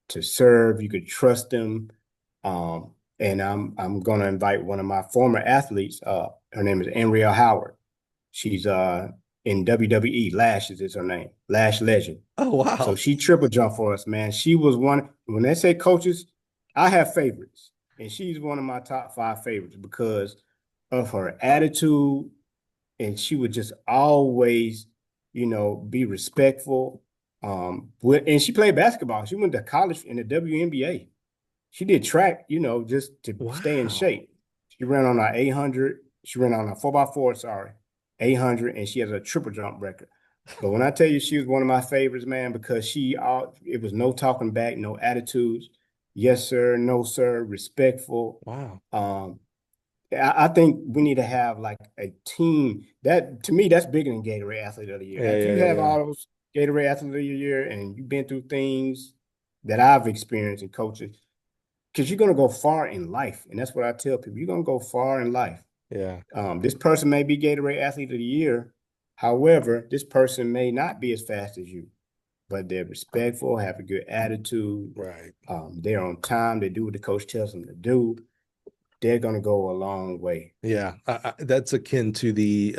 to serve. You could trust them. And I'm gonna invite one of my former athletes. Her name is Andrea Howard. She's in WWE. Lashes is her name. Lash Legend. Oh, So wow. she triple jumped for us, man. She was one. When they say coaches, I have favorites, and she's one of my top 5 favorites because of her attitude, and she would just always, be respectful. And she played basketball. She went to college in the WNBA. She did track, just to stay in Wow. shape. She ran on our 800. She ran on a 4x4, sorry, 800, and she has a triple jump record. But when I tell you she was one of my favorites, man, because it was no talking back, no attitudes. Yes, sir. No, sir. Respectful. Wow. Um, I think we need to have like a team that, to me, that's bigger than Gatorade Athlete of the Year. Yeah, If you yeah, have yeah. all those Gatorade Athlete of the Year and you've been through things that I've experienced in coaching, because you're gonna go far in life, and that's what I tell people. You're gonna go far in life. Yeah. This person may be Gatorade Athlete of the Year. However, this person may not be as fast as you, but they're respectful, have a good attitude. Right. They're on time. They do what the coach tells them to do. They're going to go a long way. Yeah, that's akin to the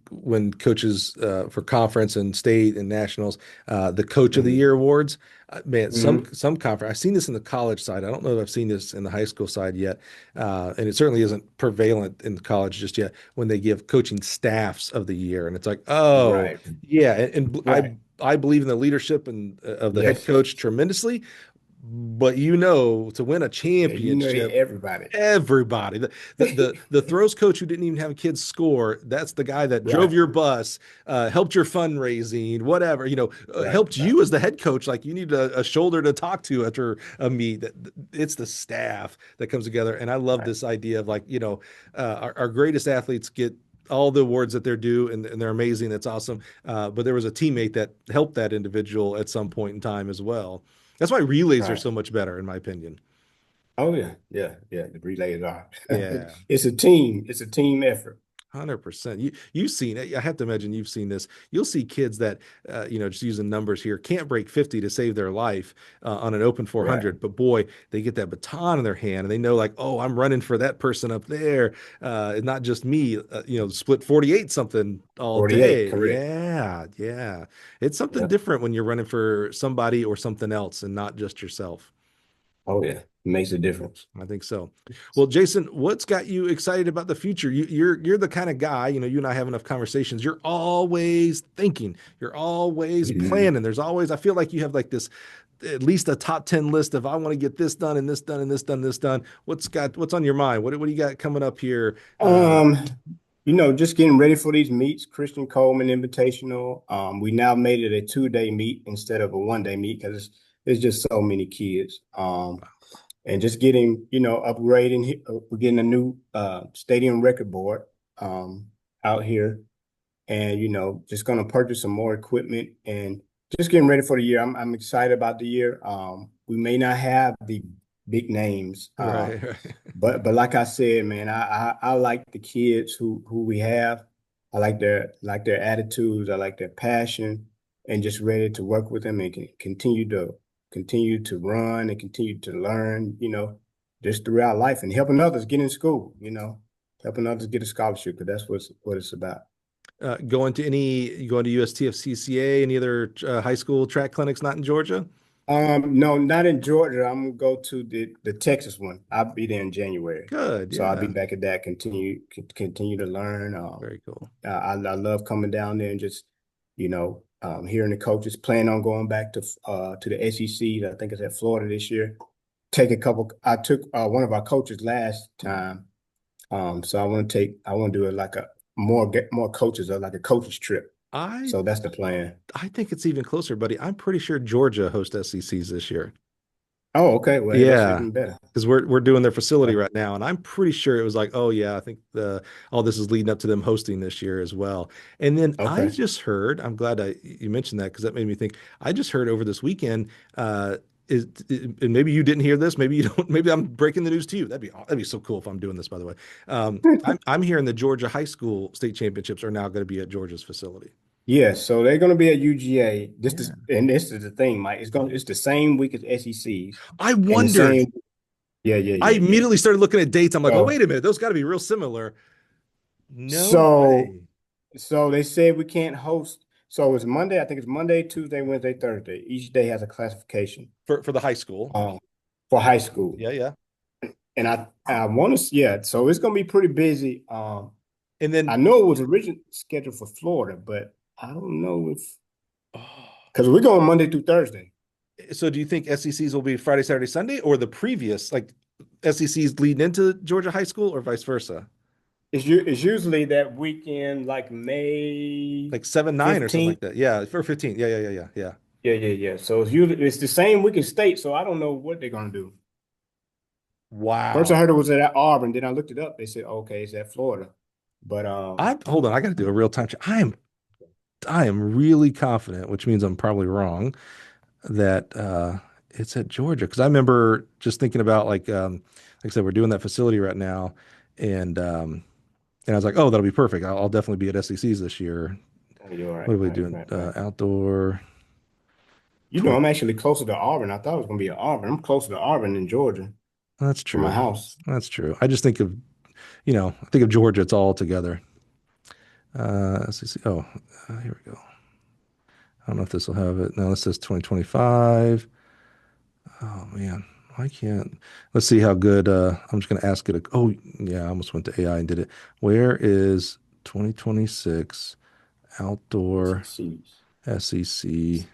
when coaches for conference and state and nationals, the Coach of the Mm-hmm. Year awards. Man, Mm-hmm. some conference. I've seen this in the college side. I don't know if I've seen this in the high school side yet, and it certainly isn't prevalent in the college just yet. When they give coaching staffs of the year, and it's like, oh, Right. yeah, and Right. I believe in the leadership and of the head Yes. coach tremendously, but to win a Yeah, championship, everybody. everybody, the throws coach who didn't even have kids score, that's the guy that drove Right. your bus, helped your fundraising, whatever, Right. helped Right. you as the head coach. Like you need a shoulder to talk to after a meet. It's the staff that comes together, and I love Right. this idea of like our greatest athletes get all the awards that they're due and they're amazing. That's awesome. But there was a teammate that helped that individual at some point in time as well. That's why relays are Right. so much better, in my opinion. Oh yeah. Yeah. Yeah. The relays are. Yeah, It's a team. It's a team effort. 100%. You've seen it. I have to imagine you've seen this. You'll see kids that just using numbers here, can't break 50 to save their life on an open Right. 400. But boy, they get that baton in their hand and they know like, oh, I'm running for that person up there, and not just me. Split 48 something all 48. day. Correct. Yeah, yeah. It's something Yeah. different when you're running for somebody or something else and not just yourself. Oh yeah. Makes a difference. I think so. Well, Jason, what's got you excited about the future? You're the kind of guy, you and I have enough conversations. You're always thinking. You're always Mhm. planning. There's always, I feel like you have like this at least a top 10 list of I want to get this done and this done and this done, this done. What's on your mind? What do you got coming up here? Um, just getting ready for these meets, Christian Coleman Invitational. We now made it a 2-day meet instead of a 1-day meet because there's just so many kids. And just getting, upgrading. We're getting a new stadium record board out here, and just gonna purchase some more equipment and just getting ready for the year. I'm excited about the year. We may not have the big names, Right, right. but like I said, man, I like the kids who we have. I like their attitudes. I like their passion, and just ready to work with them and continue to run and continue to learn. Just throughout life and helping others get in school. Helping others get a scholarship because that's what it's about. Going to USTFCCA, any other high school track clinics not in Georgia? No, not in Georgia. I'm gonna go to the Texas one. I'll be there in January, Good. so I'll be Yeah. back at that. Continue to learn. Very cool. I love coming down there and just hearing the coaches. Plan on going back to the SEC. I think it's at Florida this year. Take a couple. I took one of our coaches last time, so I want to do it like a get more coaches or like a coaches trip. I So that's the plan. I think it's even closer, buddy. I'm pretty sure Georgia hosts SECs this year. Oh, okay. Well, that's Yeah, even better. because we're doing their facility right now, and I'm pretty sure it was like, oh yeah, I think the all this is leading up to them hosting this year as well. And then I Okay. just heard, I'm glad you mentioned that because that made me think. I just heard over this weekend, and maybe you didn't hear this, maybe you don't, maybe I'm breaking the news to you. That'd be so cool if I'm doing this, by the way. I'm hearing the Georgia high school state championships are now going to be at Georgia's facility. Yeah, so they're going to be at UGA. Yeah. And this is the thing, Mike. It's the same week as SECs, I and the wondered. same. Yeah, yeah, I yeah, yeah. immediately started looking at dates. I'm like, oh, So, wait a minute. Those got to be real similar. No so, way. so they said we can't host. So it's Monday. I think it's Monday, Tuesday, Wednesday, Thursday. Each day has a classification For the high school. um, for high school, Yeah, yeah. and I want to. Yeah, so it's going to be pretty busy. And I then, know it was originally scheduled for Florida, but I don't know if oh, because we're going Monday through Thursday. so do you think SECs will be Friday, Saturday, Sunday, or the previous, like SECs leading into Georgia high school, or vice versa? It's usually that weekend, like May Like 7-9 or something 15th. like that. Yeah, for 15. Yeah, yeah, yeah, yeah, yeah. Yeah, yeah, yeah. So it's the same weekend state, so I don't know what they're gonna do. First I Wow. heard it was at Auburn, then I looked it up. They said, okay, it's at Florida. But I hold on, I got to do a real time check. I am really confident, which means I'm probably wrong, that it's at Georgia because I remember just thinking about like I said, we're doing that facility right now, and I was like, oh, that'll be perfect. I'll definitely be at SECs this year. oh, you're What right, are we right, doing? right, right. Outdoor You know, 20. I'm actually closer to Auburn. I thought it was gonna be at Auburn. I'm closer to Auburn than Georgia That's from my true. house. That's true. I just think of, I think of Georgia. It's all together. SEC. Oh, here we go. I don't know if this will have it. No, this says 2025. Oh man, why can't? Let's see how good. I'm just gonna ask it. Oh yeah, I almost went to AI and did it. Where is 2026 outdoor SECs. SEC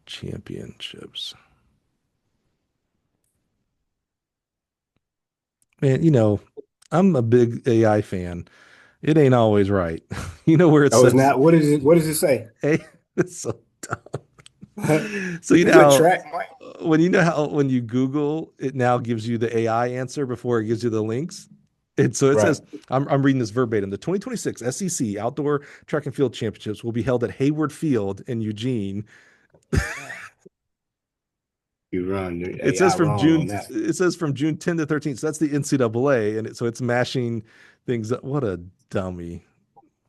championships? Man, I'm a big AI fan. It ain't always right. You know where it Oh, it's says not. What is it? What does it say? A? It's so Is dumb. So it a track, Mike? when you Google, it now gives you the AI answer before it gives you the links. And so it Right. says, I'm reading this verbatim. The 2026 SEC Outdoor Track and Field Championships will be held at Hayward Field in Eugene. You run your It says AI wrong on that. It says from June 10 to 13. So that's the NCAA, and so it's mashing things up. What a dummy.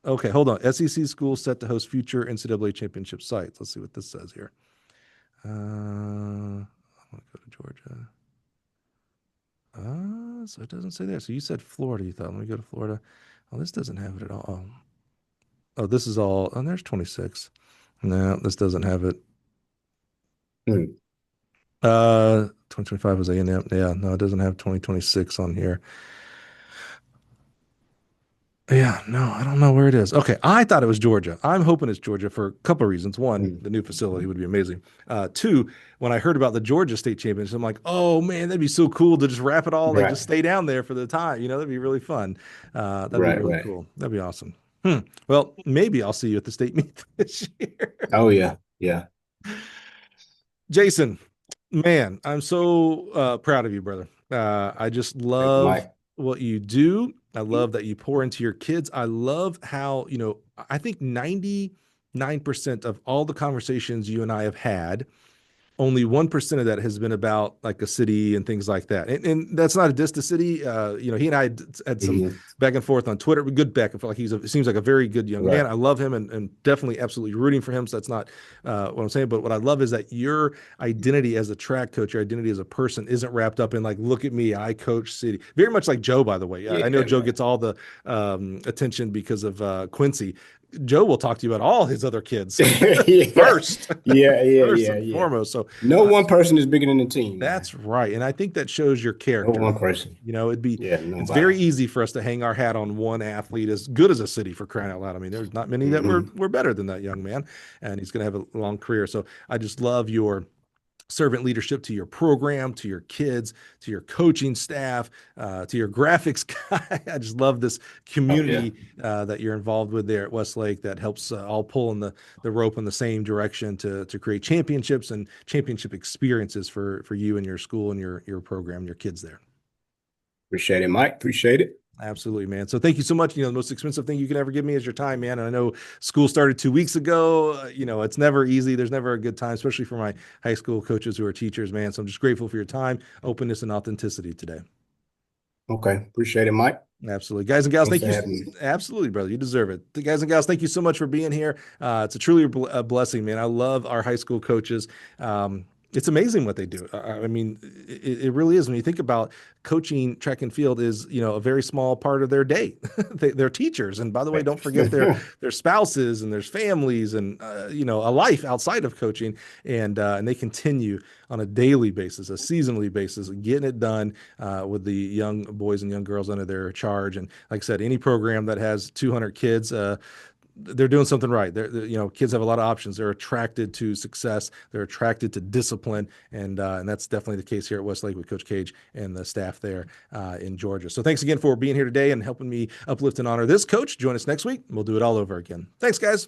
Okay, hold on. SEC schools set to host future NCAA championship sites. Let's see what this says here. I'm gonna go to Georgia. So it doesn't say there. So you said Florida, you thought. Let me go to Florida. Oh, this doesn't have it at all. Oh, this is all. Oh, there's 26. No, this doesn't have it. Hmm. 2025 was A&M. Yeah, no, it doesn't have 2026 on here. Yeah, no, I don't know where it is. Okay, I thought it was Georgia. I'm hoping it's Georgia for a couple of reasons. One, Hmm. the new facility would be amazing. Two, when I heard about the Georgia state championship, I'm like, oh man, that'd be so cool to just wrap it all, like Right. just stay down there for the time. That'd be really fun. That'd be Right. really Right. cool. That'd be awesome. Well, maybe I'll see you at the state meet this year. Oh yeah. Yeah. Jason, man, I'm so proud of you, brother. I just Thank you, love Mike. what you do. I love that you pour into your kids. I love how, I think 99% of all the conversations you and I have had, only 1% of that has been about like a city and things like that. And that's not a diss to city. He and I had some Mhm. back and forth on Twitter. Good back and forth. Like seems like a very good young Right. man. I love him and definitely absolutely rooting for him. So that's not what I'm saying. But what I love is that your identity as a track coach, your identity as a person isn't wrapped up in like, look at me, I coach city. Very much like Joe, by the way. I know Yeah, Joe man. gets all the attention because of Quincy. Joe will talk to you about all his other kids Yeah. first, Yeah, yeah, first yeah, and yeah. foremost. So No one person is bigger than the team, man. that's right. And I think that shows your No character. one person. Yeah, It's nobody. very easy for us to hang our hat on one athlete as good as a city, for crying out loud. I mean, there's not many that Hmm. were better than that young man, and he's going to have a long career. So I just love your servant leadership to your program, to your kids, to your coaching staff, to your graphics guy. I just love this Oh, yeah. community that you're involved with there at Westlake that helps all pull in the rope in the same direction to create championships and championship experiences for you and your school and your program, your kids there. Appreciate it, Mike. Appreciate it. Absolutely, man. So thank you so much. The most expensive thing you can ever give me is your time, man. And I know school started 2 weeks ago. It's never easy. There's never a good time, especially for my high school coaches who are teachers, man. So I'm just grateful for your time, openness, and authenticity today. Okay. Appreciate it, Mike. Absolutely. Guys and gals, Thanks thank for you. having me. Absolutely, brother. You deserve it. Guys and gals, thank you so much for being here. It's a truly a blessing, man. I love our high school coaches. It's amazing what they do. I mean, it really is. When you think about coaching track and field is, a very small part of their day. They're teachers. And by the way, don't forget their spouses and there's families and, a life outside of coaching. And they continue on a daily basis, a seasonally basis, getting it done with the young boys and young girls under their charge. And like I said, any program that has 200 kids, they're doing something right. Kids have a lot of options. They're attracted to success. They're attracted to discipline, and that's definitely the case here at Westlake with Coach Cage and the staff there in Georgia. So thanks again for being here today and helping me uplift and honor this coach. Join us next week. We'll do it all over again. Thanks, guys.